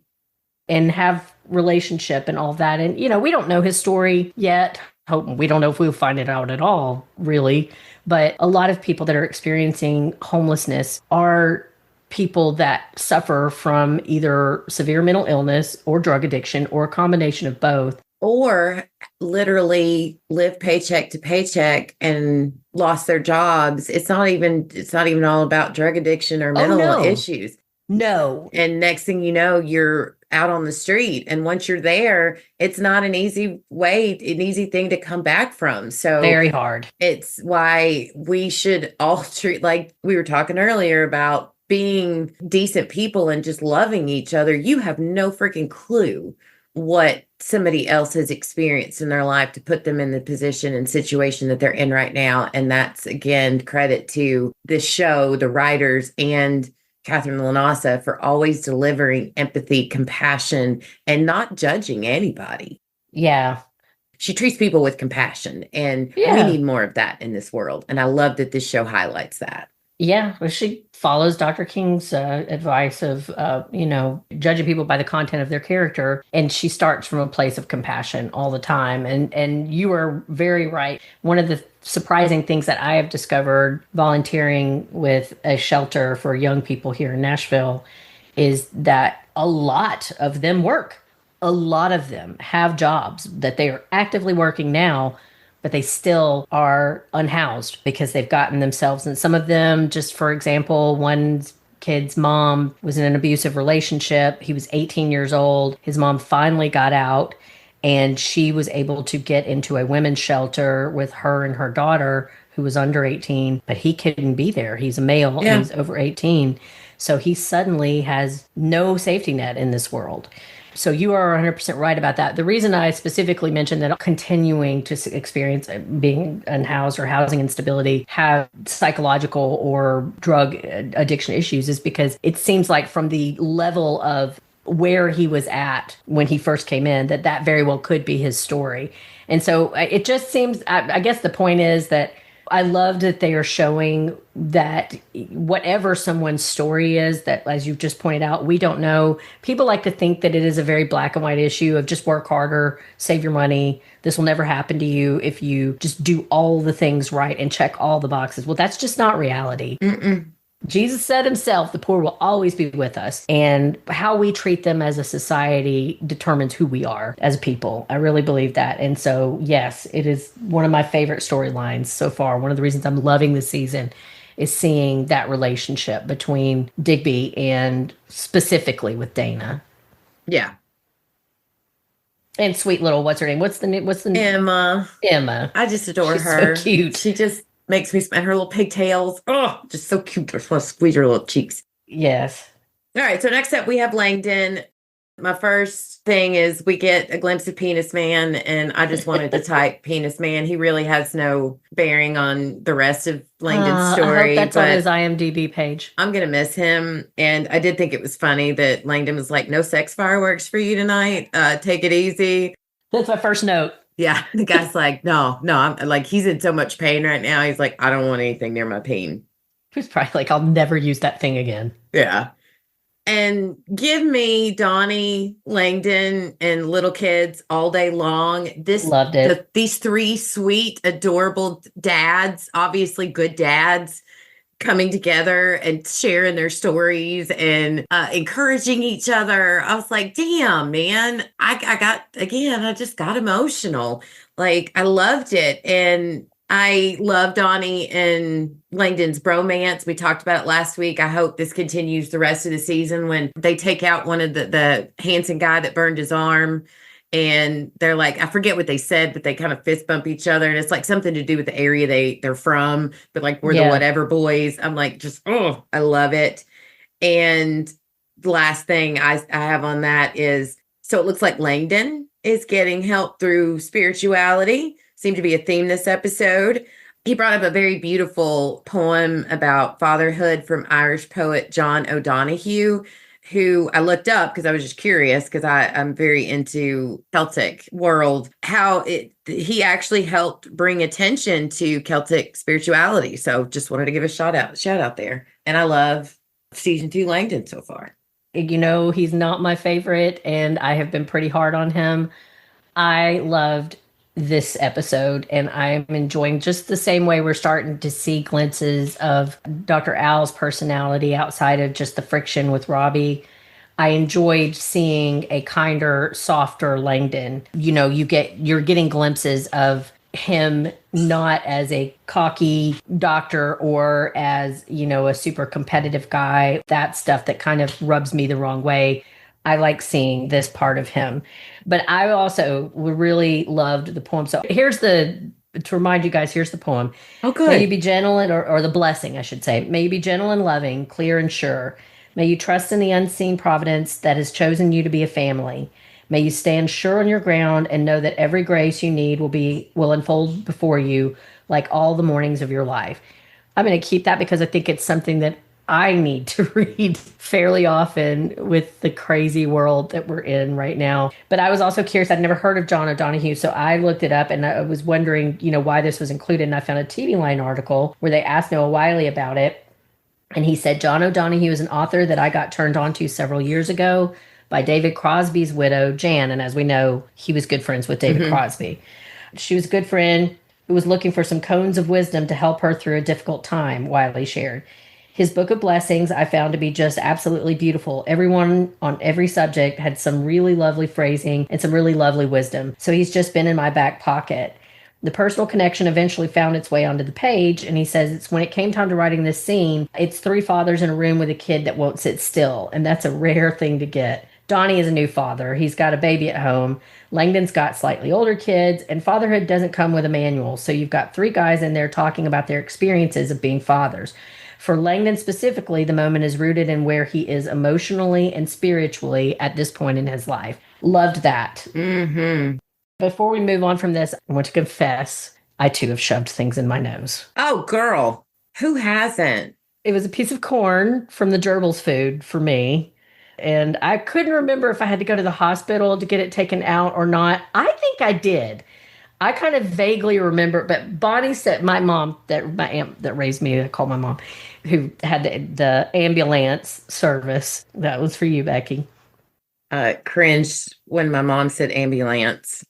And have relationship and all that. And, we don't know his story yet. We don't know if we'll find it out at all, really. But a lot of people that are experiencing homelessness are people that suffer from either severe mental illness or drug addiction or a combination of both. Or literally live paycheck to paycheck and lost their jobs. It's not even all about drug addiction or mental issues. No. And next thing you know, you're out on the street. And once you're there, it's not an easy thing to come back from. So very hard. It's why we should all treat, like we were talking earlier about being decent people and just loving each other. You have no freaking clue what somebody else has experienced in their life to put them in the position and situation that they're in right now. And that's, again, credit to this show, the writers, and Catherine Lanasa for always delivering empathy, compassion, and not judging anybody. Yeah. She treats people with compassion, and we need more of that in this world. And I love that this show highlights that. Yeah, well, she follows Dr. King's advice of, judging people by the content of their character. And she starts from a place of compassion all the time. And you are very right. One of the surprising things that I have discovered volunteering with a shelter for young people here in Nashville is that a lot of them work. A lot of them have jobs that they are actively working now, but they still are unhoused because they've gotten themselves. And some of them, just for example, one kid's mom was in an abusive relationship. He was 18 years old. His mom finally got out and she was able to get into a women's shelter with her and her daughter who was under 18, but he couldn't be there. He's a male and he's over 18. So he suddenly has no safety net in this world. So you are 100% right about that. The reason I specifically mentioned that continuing to experience being unhoused or housing instability have psychological or drug addiction issues is because it seems like from the level of where he was at when he first came in, that very well could be his story. And so it just seems, I guess the point is that I love that they are showing that whatever someone's story is, that as you've just pointed out, we don't know. People like to think that it is a very black and white issue of just work harder, save your money. This will never happen to you if you just do all the things right and check all the boxes. Well, that's just not reality. Jesus said himself, the poor will always be with us. And how we treat them as a society determines who we are as people. I really believe that. And so, yes, it is one of my favorite storylines so far. One of the reasons I'm loving this season is seeing that relationship between Digby and specifically with Dana. Yeah. And sweet little, what's her name? What's the name? Emma. Emma. I just adore She's her. so cute. She just makes me smile. Her little pigtails. Oh, just so cute. I just want to squeeze her little cheeks. Yes. All right. So next up, we have Langdon. My first thing is we get a glimpse of Penis Man, and I just wanted to type Penis Man. He really has no bearing on the rest of Langdon's story. I hope that's on his IMDb page. I'm going to miss him. And I did think it was funny that Langdon was like, no sex fireworks for you tonight. Take it easy. That's my first note. Yeah. The guy's like, no, I'm like, he's in so much pain right now. He's like, I don't want anything near my pain. He's probably like, I'll never use that thing again. Yeah. And give me Donnie, Langdon, and little kids all day long. Loved it. These three sweet, adorable dads, obviously good dads, coming together and sharing their stories and encouraging each other. I was like, damn, man, I just got emotional. Like, I loved it. And I love Donnie and Langdon's bromance. We talked about it last week. I hope this continues the rest of the season when they take out one of the Hanson guy that burned his arm. And they're like, I forget what they said, but they kind of fist bump each other. And it's like something to do with the area they're from, but like we're the whatever boys. I'm like, I love it. And the last thing I have on that is, so it looks like Langdon is getting help through spirituality. Seemed to be a theme this episode. He brought up a very beautiful poem about fatherhood from Irish poet John O'Donoghue, who I looked up because I was just curious because I'm very into Celtic world, how he actually helped bring attention to Celtic spirituality. So just wanted to give a shout out there. And I love season 2 Langdon so far. You know, he's not my favorite and I have been pretty hard on him. I loved this episode and I'm enjoying just the same way we're starting to see glimpses of Dr. Al's personality outside of just the friction with Robbie. I enjoyed seeing a kinder, softer Langdon. You know, you're getting glimpses of him not as a cocky doctor or as, you know, a super competitive guy. That stuff that kind of rubs me the wrong way. I like seeing this part of him. But I also really loved the poem. So to remind you guys, here's the poem. Oh, good. May you be gentle or the blessing, I should say. May you be gentle and loving, clear and sure. May you trust in the unseen providence that has chosen you to be a family. May you stand sure on your ground and know that every grace you need will unfold before you like all the mornings of your life. I'm going to keep that because I think it's something that I need to read fairly often with the crazy world that we're in right now. But I was also curious. I'd never heard of John O'Donoghue. So I looked it up and I was wondering, you know, why this was included. And I found a TV Line article where they asked Noah Wiley about it. And he said, John O'Donoghue is an author that I got turned on to several years ago by David Crosby's widow, Jan. And as we know, he was good friends with David Crosby. She was a good friend who was looking for some cones of wisdom to help her through a difficult time, Wiley shared. His book of blessings I found to be just absolutely beautiful. Everyone on every subject had some really lovely phrasing and some really lovely wisdom. So he's just been in my back pocket. The personal connection eventually found its way onto the page, and he says it's when it came time to writing this scene, it's 3 fathers in a room with a kid that won't sit still, and that's a rare thing to get. Donnie is a new father. He's got a baby at home. Langdon's got slightly older kids, and fatherhood doesn't come with a manual. So you've got 3 guys in there talking about their experiences of being fathers. For Langdon specifically, the moment is rooted in where he is emotionally and spiritually at this point in his life. Loved that. Mm-hmm. Before we move on from this, I want to confess, I too have shoved things in my nose. Oh, girl. Who hasn't? It was a piece of corn from the gerbil's food for me. And I couldn't remember if I had to go to the hospital to get it taken out or not. I think I did. I kind of vaguely remember, but Bonnie said, my mom, my aunt that raised me, I call my mom, who had the ambulance service. That was for you, Becky. Cringed when my mom said ambulance.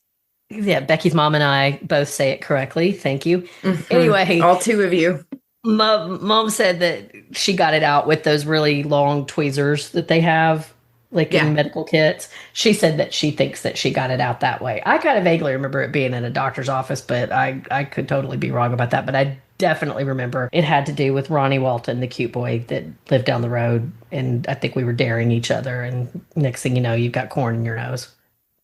Yeah, Becky's mom and I both say it correctly. Thank you. Mhm. Anyway, All two of you. my mom said that she got it out with those really long tweezers that they have, like Yeah. in medical kits. She said that she thinks that she got it out that way. I kind of vaguely remember it being in a doctor's office, but I could totally be wrong about that. But I definitely remember it had to do with Ronnie Walton, the cute boy that lived down the road. And I think we were daring each other. And next thing you know, you've got corn in your nose.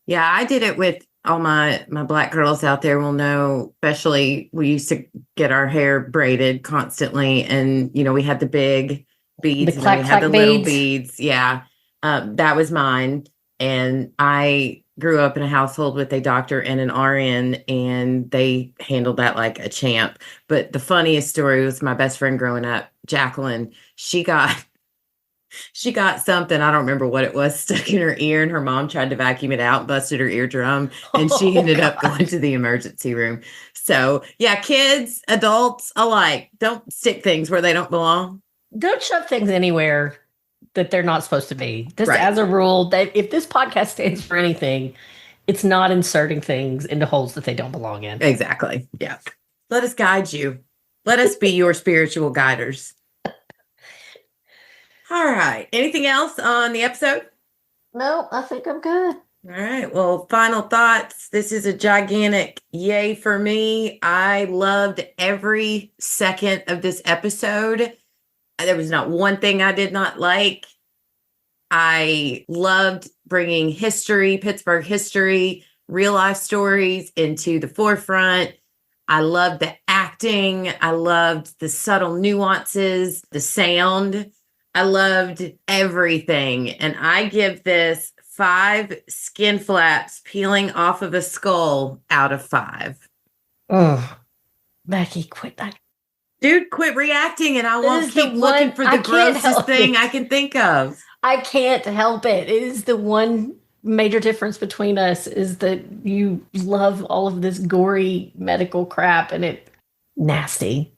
Yeah, I did it with all my Black girls out there will know, especially we used to get our hair braided constantly. And, we had the big beads and then we had the little beads. Yeah. That was mine. And I grew up in a household with a doctor and an RN, and they handled that like a champ. But the funniest story was my best friend growing up, Jacqueline. She got something, I don't remember what it was, stuck in her ear, and her mom tried to vacuum it out, busted her eardrum, and she ended up going to the emergency room. So, yeah, kids, adults alike, don't stick things where they don't belong. Don't shove things anywhere that they're not supposed to be. Just Right. as a rule, that if this podcast stands for anything, it's not inserting things into holes that they don't belong in. Exactly. Yeah. Let us guide you. Let us be your spiritual guiders. All right. Anything else on the episode? No, I think I'm good. All right. Well, final thoughts. This is a gigantic yay for me. I loved every second of this episode. There was not one thing I did not like. I loved bringing history, Pittsburgh history, real life stories into the forefront. I loved the acting. I loved the subtle nuances, the sound. I loved everything. And I give this 5 skin flaps peeling off of a skull out of 5. Oh, Becky, quit that. Dude, quit reacting and I won't This is the keep looking one- for I the can't grossest help thing it. I can think of. I can't help it. It is the one major difference between us is that you love all of this gory medical crap and it nasty.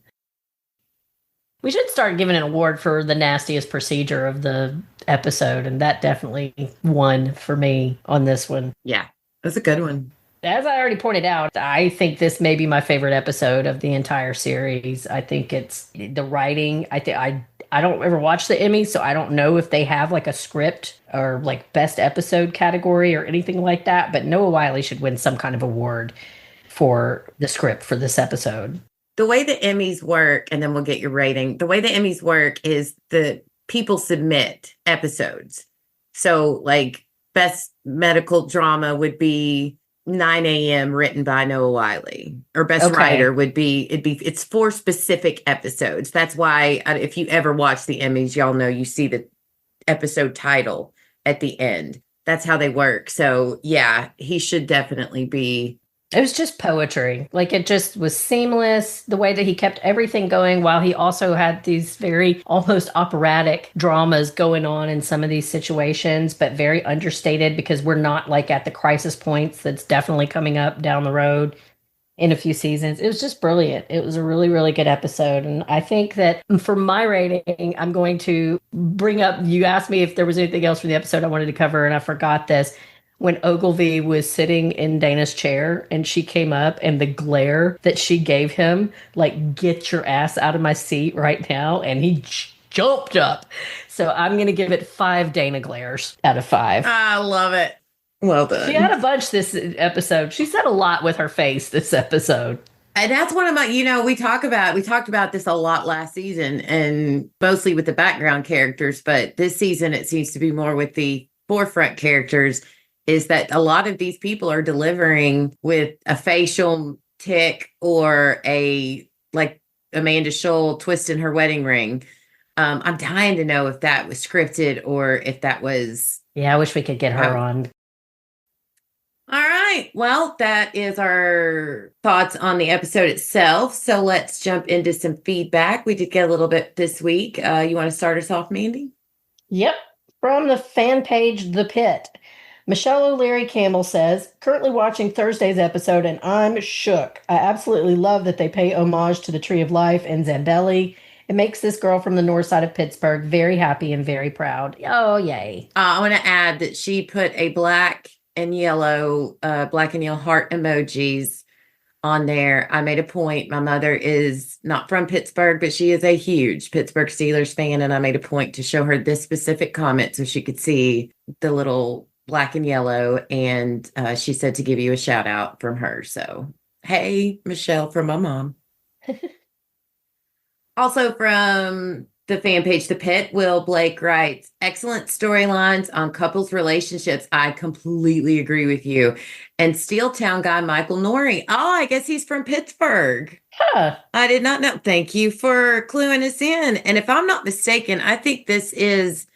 We should start giving an award for the nastiest procedure of the episode, and that definitely won for me on this one. Yeah, that's a good one. As I already pointed out, I think this may be my favorite episode of the entire series. I think it's the writing. I don't ever watch the Emmys, so I don't know if they have like a script or like best episode category or anything like that. But Noah Wyle should win some kind of award for the script for this episode. The way the Emmys work, and then we'll get your rating. The way the Emmys work is the people submit episodes. So like best medical drama would be 9 a.m. written by Noah Wyle, or best writer would be, it's 4 specific episodes. That's why if you ever watch the Emmys, y'all know you see the episode title at the end. That's how they work. So yeah, he should definitely be. It was just poetry. Like it just was seamless, the way that he kept everything going while he also had these very almost operatic dramas going on in some of these situations, but very understated because we're not like at the crisis points that's definitely coming up down the road in a few seasons. It was just brilliant. It was a really, really good episode. And I think that for my rating, I'm going to bring up, you asked me if there was anything else from the episode I wanted to cover, and I forgot this. When Ogilvy was sitting in Dana's chair and she came up and the glare that she gave him, like, get your ass out of my seat right now. And he jumped up. So I'm going to give it 5 Dana glares out of 5. I love it. Well done. She had a bunch this episode. She said a lot with her face this episode. And that's one of my, we talked about this a lot last season and mostly with the background characters, but this season it seems to be more with the forefront characters, is that a lot of these people are delivering with a facial tic or a, like Amanda Scholl twisting her wedding ring. I'm dying to know if that was scripted or if that was. Yeah, I wish we could get her Oh. on. All right. Well, that is our thoughts on the episode itself. So let's jump into some feedback. We did get a little bit this week. You want to start us off, Mandy? Yep. From the fan page, The Pit. Michelle O'Leary Campbell says, currently watching Thursday's episode and I'm shook. I absolutely love that they pay homage to the Tree of Life and Zambelli. It makes this girl from the north side of Pittsburgh very happy and very proud. Oh, yay. I want to add that she put a black and yellow heart emojis on there. I made a point. My mother is not from Pittsburgh, but she is a huge Pittsburgh Steelers fan. And I made a point to show her this specific comment so she could see the little black and yellow. And she said to give you a shout out from her. So, hey, Michelle, from my mom. Also from the fan page, The Pit, Will Blake writes, excellent storylines on couples relationships. I completely agree with you. And Steeltown guy, Michael Norrie. Oh, I guess he's from Pittsburgh. Huh. I did not know. Thank you for cluing us in. And if I'm not mistaken, I think this is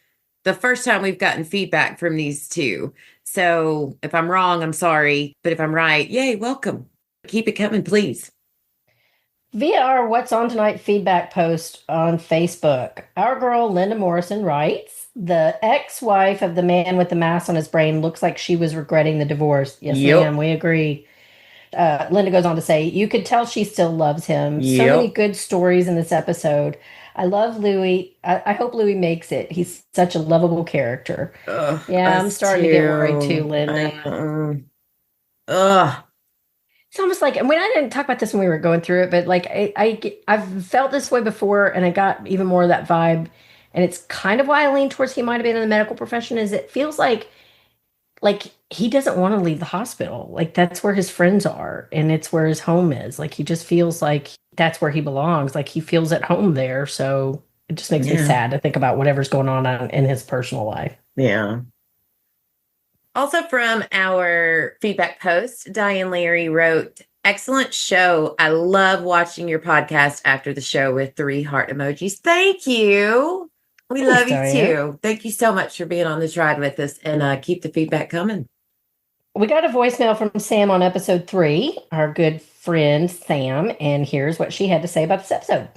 the first time we've gotten feedback from these two. So if I'm wrong, I'm sorry. But if I'm right, yay, welcome. Keep it coming, please. Via our What's On Tonight feedback post on Facebook, our girl Linda Morrison writes, the ex-wife of the man with the mass on his brain looks like she was regretting the divorce. Yes, ma'am, we agree. Linda goes on to say, you could tell she still loves him. So many good stories in this episode. I love Louis. I hope Louis makes it. He's such a lovable character. Yeah, I'm starting to get worried too, Linda. It's almost like, I mean, I didn't talk about this when we were going through it, but like I've felt this way before, and I got even more of that vibe. And it's kind of why I lean towards he might have been in the medical profession. Is it feels like he doesn't want to leave the hospital. Like that's where his friends are, and it's where his home is. Like he just feels like that's where he belongs. Like he feels at home there. So it just makes me sad to think about whatever's going on in his personal life. Yeah. Also from our feedback post, Diane Leary wrote, excellent show. I love watching your podcast after the show with 3 heart emojis. Thank you. We love you too. Thank you so much for being on this ride with us, and keep the feedback coming. We got a voicemail from Sam on episode 3, our good friend Sam, and here's what she had to say about this episode.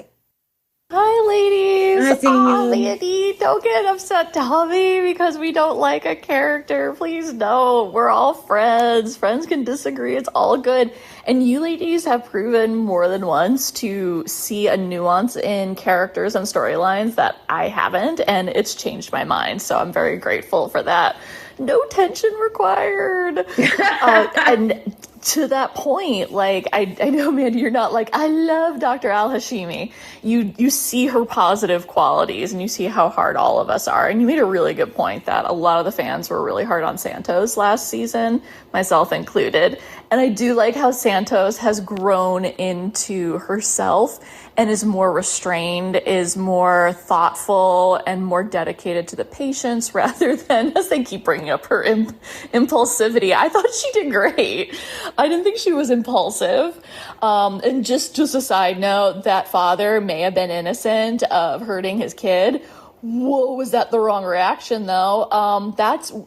Hi, ladies. Hi, Sam. Mandy, don't get upset, Tommy, because we don't like a character. Please don't. We're all friends. Friends can disagree. It's all good. And you ladies have proven more than once to see a nuance in characters and storylines that I haven't, and it's changed my mind. So I'm very grateful for that. No tension required. And to that point, like, I know, Mandy, you're not like, I love Dr. Al-Hashimi. You see her positive qualities, and you see how hard all of us are. And you made a really good point that a lot of the fans were really hard on Santos last season, myself included. And I do like how Santos has grown into herself and is more restrained, is more thoughtful, and more dedicated to the patients rather than, as they keep bringing up, her impulsivity. I thought she did great. I didn't think she was impulsive. And just a side note, that father may have been innocent of hurting his kid. Whoa, was that the wrong reaction, though?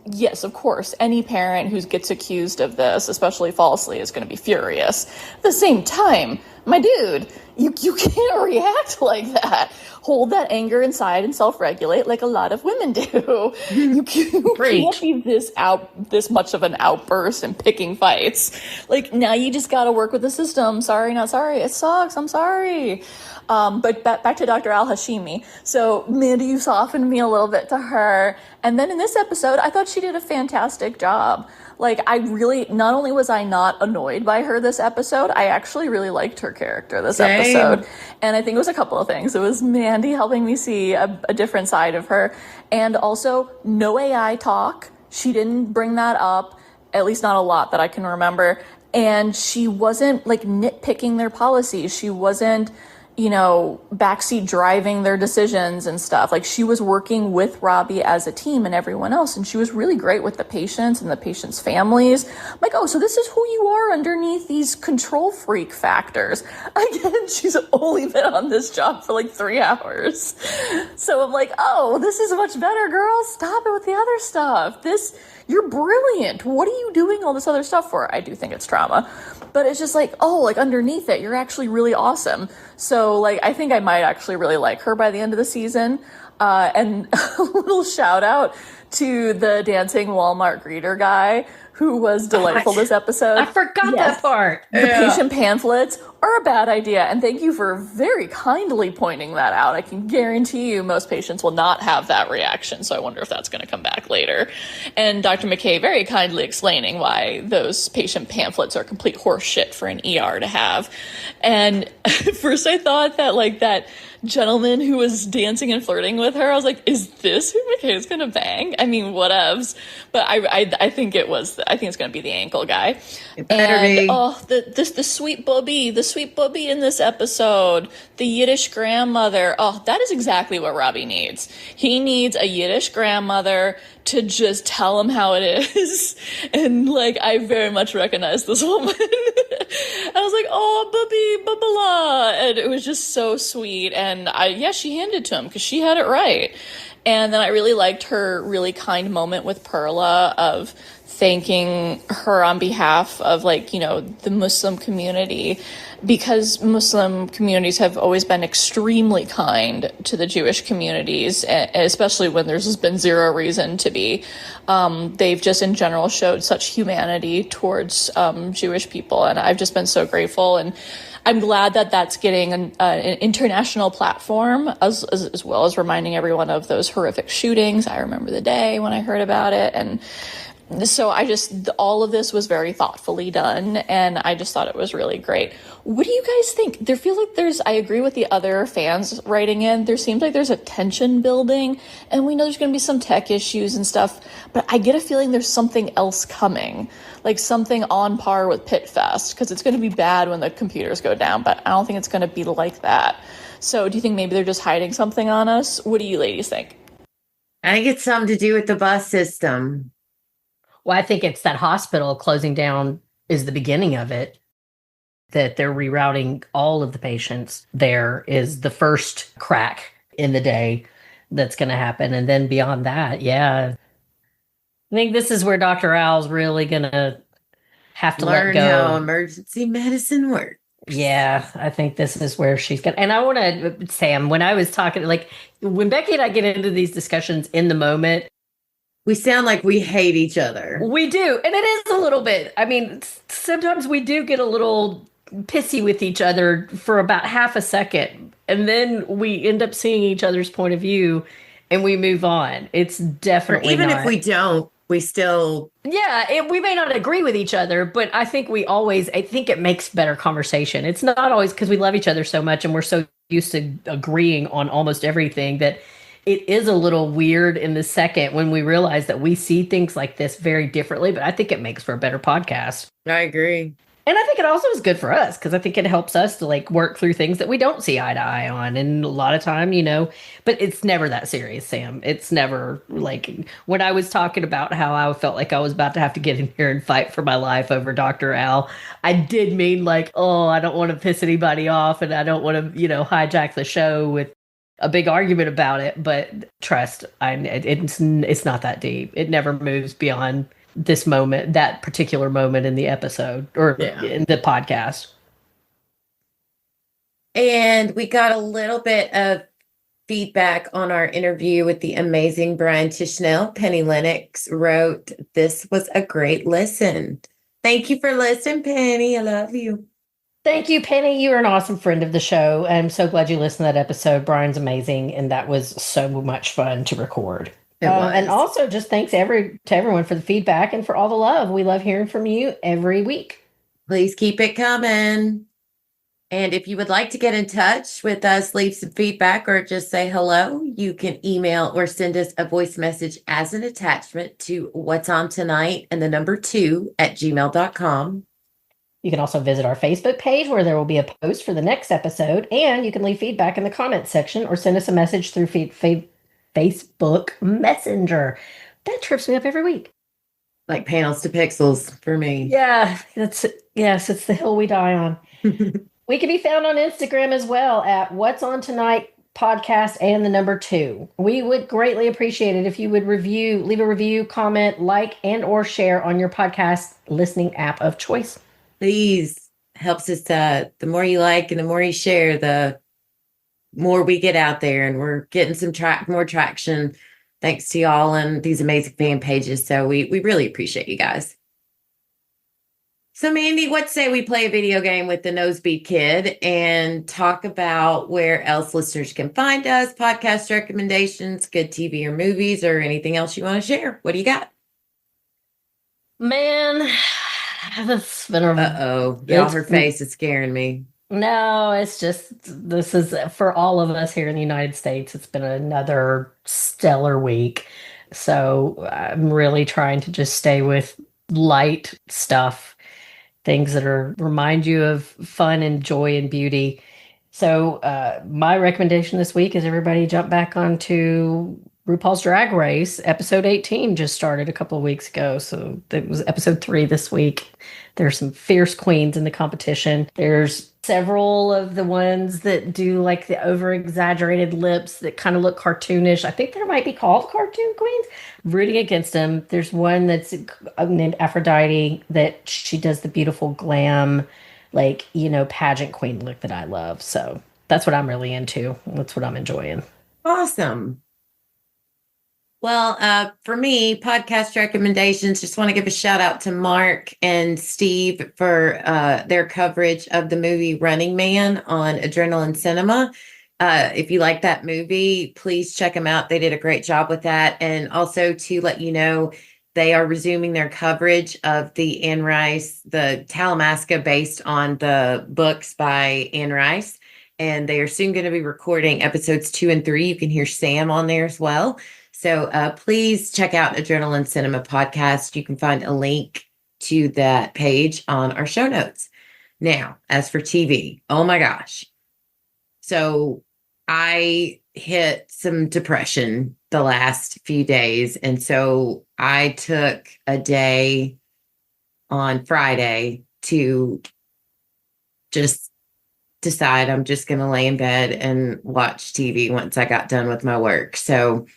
Yes, of course, any parent who gets accused of this, especially falsely, is going to be furious. At the same time, my dude, you can't react like that. Hold that anger inside and self-regulate like a lot of women do. You can't be this much of an outburst and picking fights. Like, now you just got to work with the system. Sorry, not sorry. It sucks. I'm sorry. But back to Dr. Al-Hashimi. So, Mandy, you softened me a little bit to her. And then in this episode, I thought she did a fantastic job. Like, not only was I not annoyed by her this episode, I actually really liked her character this episode. And I think it was a couple of things. It was Mandy helping me see a different side of her. And also, no AI talk. She didn't bring that up, at least not a lot that I can remember. And she wasn't, like, nitpicking their policies. She wasn't backseat driving their decisions and stuff. Like, she was working with Robbie as a team and everyone else, and she was really great with the patients and the patients' families. I'm like, oh, so this is who you are underneath these control freak factors. Again, she's only been on this job for like 3 hours. So I'm like, oh, this is much better, girl. Stop it with the other stuff. You're brilliant. What are you doing all this other stuff for? I do think it's trauma. But it's just like, oh, like underneath it, you're actually really awesome. So like, I think I might actually really like her by the end of the season. And a little shout out to the dancing Walmart greeter guy who was delightful this episode. I forgot that part. The patient pamphlets are a bad idea. And thank you for very kindly pointing that out. I can guarantee you most patients will not have that reaction. So I wonder if that's going to come back later. And Dr. McKay very kindly explaining why those patient pamphlets are complete horse shit for an ER to have. And at first I thought that like that gentleman who was dancing and flirting with her, I was like, is this who McKay's gonna bang? I mean, whatevs. But I think it's gonna be the ankle guy. It better be. Oh, the sweet bubby in this episode, the Yiddish grandmother. Oh, that is exactly what Robbie needs. He needs a Yiddish grandmother to just tell him how it is. And like, I very much recognize this woman. I was like, oh, bubby, babala. And it was just so sweet. And she handed it to him because she had it right. And then I really liked her really kind moment with Perla of thanking her on behalf of the Muslim community, because Muslim communities have always been extremely kind to the Jewish communities, especially when there's just been zero reason to be. They've just in general showed such humanity towards Jewish people, and I've just been so grateful. And I'm glad that that's getting an international platform, as well as reminding everyone of those horrific shootings. I remember the day when I heard about it. And so all of this was very thoughtfully done, and I just thought it was really great. What do you guys think? There feels like I agree with the other fans writing in, there seems like there's a tension building, and we know there's going to be some tech issues and stuff, but I get a feeling there's something else coming, like something on par with Pitt Fest, because it's going to be bad when the computers go down, but I don't think it's going to be like that. So do you think maybe they're just hiding something on us? What do you ladies think? I think it's something to do with the bus system. Well, I think it's that hospital closing down is the beginning of it, that they're rerouting all of the patients there is the first crack in the day that's going to happen. And then beyond that, I think this is where Dr. Al's really going to have to learn let go. how emergency medicine works. Yeah, I think this is where she's going to. And I want to, Sam, when I was talking, like when Becky and I get into these discussions in the moment, we sound like we hate each other. We do. And it is a little bit. I mean, sometimes we do get a little pissy with each other for about half a second. And then we end up seeing each other's point of view and we move on. It's definitely even if we don't, we still. Yeah, we may not agree with each other, but I think it makes better conversation. It's not always because we love each other so much and we're so used to agreeing on almost everything that it is a little weird in the second when we realize that we see things like this very differently, but I think it makes for a better podcast. I agree. And I think it also is good for us because I think it helps us to work through things that we don't see eye to eye on. And a lot of time, but it's never that serious, Sam. It's never when I was talking about how I felt like I was about to have to get in here and fight for my life over Dr. Al. I did mean I don't want to piss anybody off and I don't want to, hijack the show with a big argument about it, but trust, it's not that deep. It never moves beyond this moment, that particular moment in the episode or in the podcast. And we got a little bit of feedback on our interview with the amazing Brian Tishnell. Penny Lennox wrote, "This was a great listen." Thank you for listening, Penny. I love you. Thank you, Penny. You're an awesome friend of the show. I'm so glad you listened to that episode. Brian's amazing, and that was so much fun to record. And also, just thanks to everyone for the feedback and for all the love. We love hearing from you every week. Please keep it coming. And if you would like to get in touch with us, leave some feedback or just say hello, you can email or send us a voice message as an attachment to what's on tonight and the number 2 @gmail.com. You can also visit our Facebook page where there will be a post for the next episode, and you can leave feedback in the comments section or send us a message through Facebook Messenger. That trips me up every week. Like panels to pixels for me. Yeah, it's the hill we die on. We can be found on Instagram as well at What's On Tonight podcast and the number 2. We would greatly appreciate it if you would leave a review, comment, like, and or share on your podcast listening app of choice. Please, helps us. The more you like and the more you share, the more we get out there, and we're getting some more traction thanks to y'all and these amazing fan pages. So we really appreciate you guys. So, Mandy, what say we play a video game with the Nosebeat Kid and talk about where else listeners can find us, podcast recommendations, good TV or movies, or anything else you want to share? What do you got? Man, that's been a... Uh-oh. Y'all, her face is scaring me. No, it's just, this is for all of us here in the United States. It's been another stellar week. So I'm really trying to just stay with light stuff, things that remind you of fun and joy and beauty. So my recommendation this week is everybody jump back onto RuPaul's Drag Race. Episode 18 just started a couple of weeks ago. So it was episode 3 this week. There's some fierce queens in the competition. There's several of the ones that do like the over-exaggerated lips that kind of look cartoonish. I think they might be called cartoon queens. Rooting against them. There's one that's named Aphrodite that she does the beautiful glam, like, pageant queen look that I love. So that's what I'm really into. That's what I'm enjoying. Awesome. Well, for me, podcast recommendations, just want to give a shout out to Mark and Steve for their coverage of the movie Running Man on Adrenaline Cinema. If you like that movie, please check them out. They did a great job with that. And also to let you know, they are resuming their coverage of the Anne Rice, the Talamasca based on the books by Anne Rice. And they are soon going to be recording episodes 2 and 3. You can hear Sam on there as well. So please check out Adrenaline Cinema Podcast. You can find a link to that page on our show notes. Now, as for TV, oh my gosh. So I hit some depression the last few days. And so I took a day on Friday to just decide I'm just going to lay in bed and watch TV once I got done with my work. So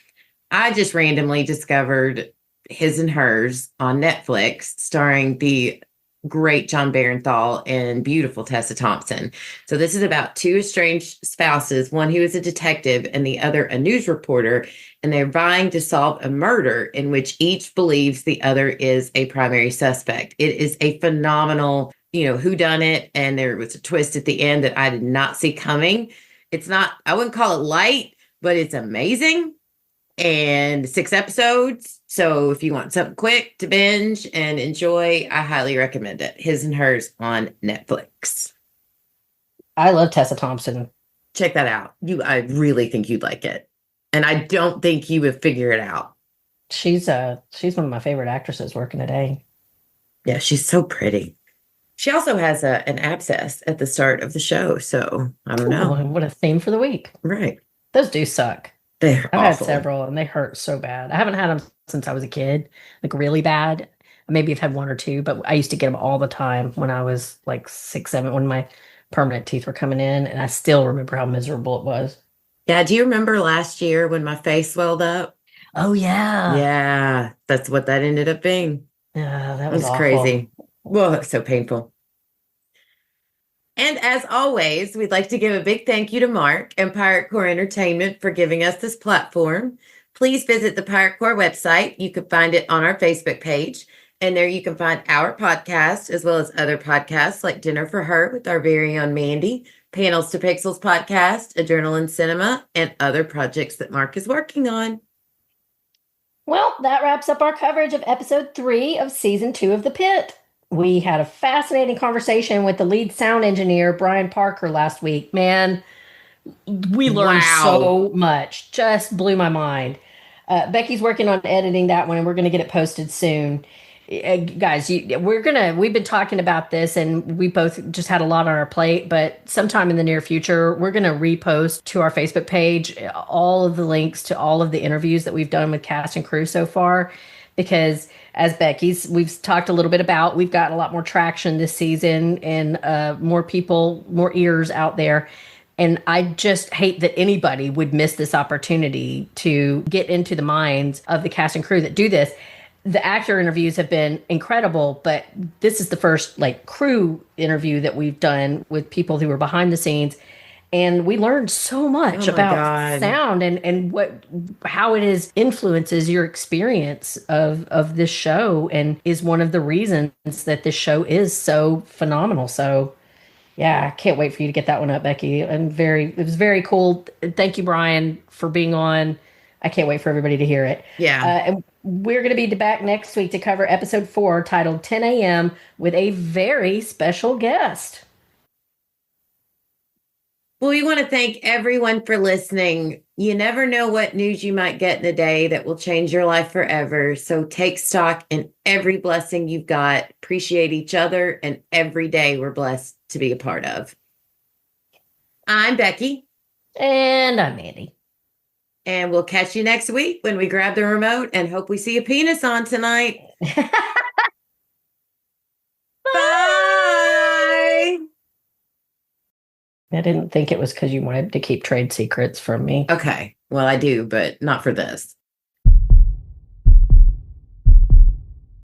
I just randomly discovered His and Hers on Netflix, starring the great John Barenthal and beautiful Tessa Thompson. So this is about 2 estranged spouses, one who is a detective and the other a news reporter, and they're vying to solve a murder in which each believes the other is a primary suspect. It is a phenomenal, whodunit, and there was a twist at the end that I did not see coming. It's not, I wouldn't call it light, but it's amazing. And 6 episodes. So if you want something quick to binge and enjoy, I highly recommend it. His and Hers on Netflix. I love Tessa Thompson. Check that out. I really think you'd like it. And I don't think you would figure it out. She's one of my favorite actresses working today. Yeah, she's so pretty. She also has an abscess at the start of the show. So I don't know. What a theme for the week. Right. Those do suck. They're I've awful. had several and they hurt so bad. I haven't had them since I was a kid, like really bad. Maybe I've had 1 or 2, but I used to get them all the time when I was like 6, 7, when my permanent teeth were coming in. And I still remember how miserable it was. Yeah. Do you remember last year when my face swelled up? Oh, yeah. Yeah. That's what that ended up being. Yeah, that It was was awful. crazy. Well, it's so painful. And as always, we'd like to give a big thank you to Mark and Pirate Core Entertainment for giving us this platform. Please visit the Pirate Core website. You can find it on our Facebook page. And there you can find our podcast, as well as other podcasts like Dinner for Her with our very own Mandy, Panels to Pixels podcast, Adrenaline Cinema, and other projects that Mark is working on. Well, that wraps up our coverage of episode 3 of season 2 of The Pit. We had a fascinating conversation with the lead sound engineer, Brian Parker, last week. Man, we learned so much. Just blew my mind. Becky's working on editing that one, and we're going to get it posted soon. Guys, we've been talking about this and we both just had a lot on our plate, but sometime in the near future, we're going to repost to our Facebook page all of the links to all of the interviews that we've done with cast and crew so far. Because as we've talked a little bit about, we've gotten a lot more traction this season and more people, more ears out there. And I just hate that anybody would miss this opportunity to get into the minds of the cast and crew that do this. The actor interviews have been incredible, but this is the first like crew interview that we've done with people who were behind the scenes. And we learned so much about sound and how it influences your experience of this show and is one of the reasons that this show is so phenomenal. So yeah, I can't wait for you to get that one up, Becky. It was very cool. Thank you, Brian, for being on. I can't wait for everybody to hear it. Yeah. And we're going to be back next week to cover episode 4 titled 10 a.m. with a very special guest. Well, we want to thank everyone for listening. You never know what news you might get in a day that will change your life forever. So take stock in every blessing you've got. Appreciate each other and every day we're blessed to be a part of. I'm Becky. And I'm Mandy. And we'll catch you next week when we grab the remote and hope we see a penis on tonight. Bye. I didn't think it was because you wanted to keep trade secrets from me. Okay. Well, I do, but not for this.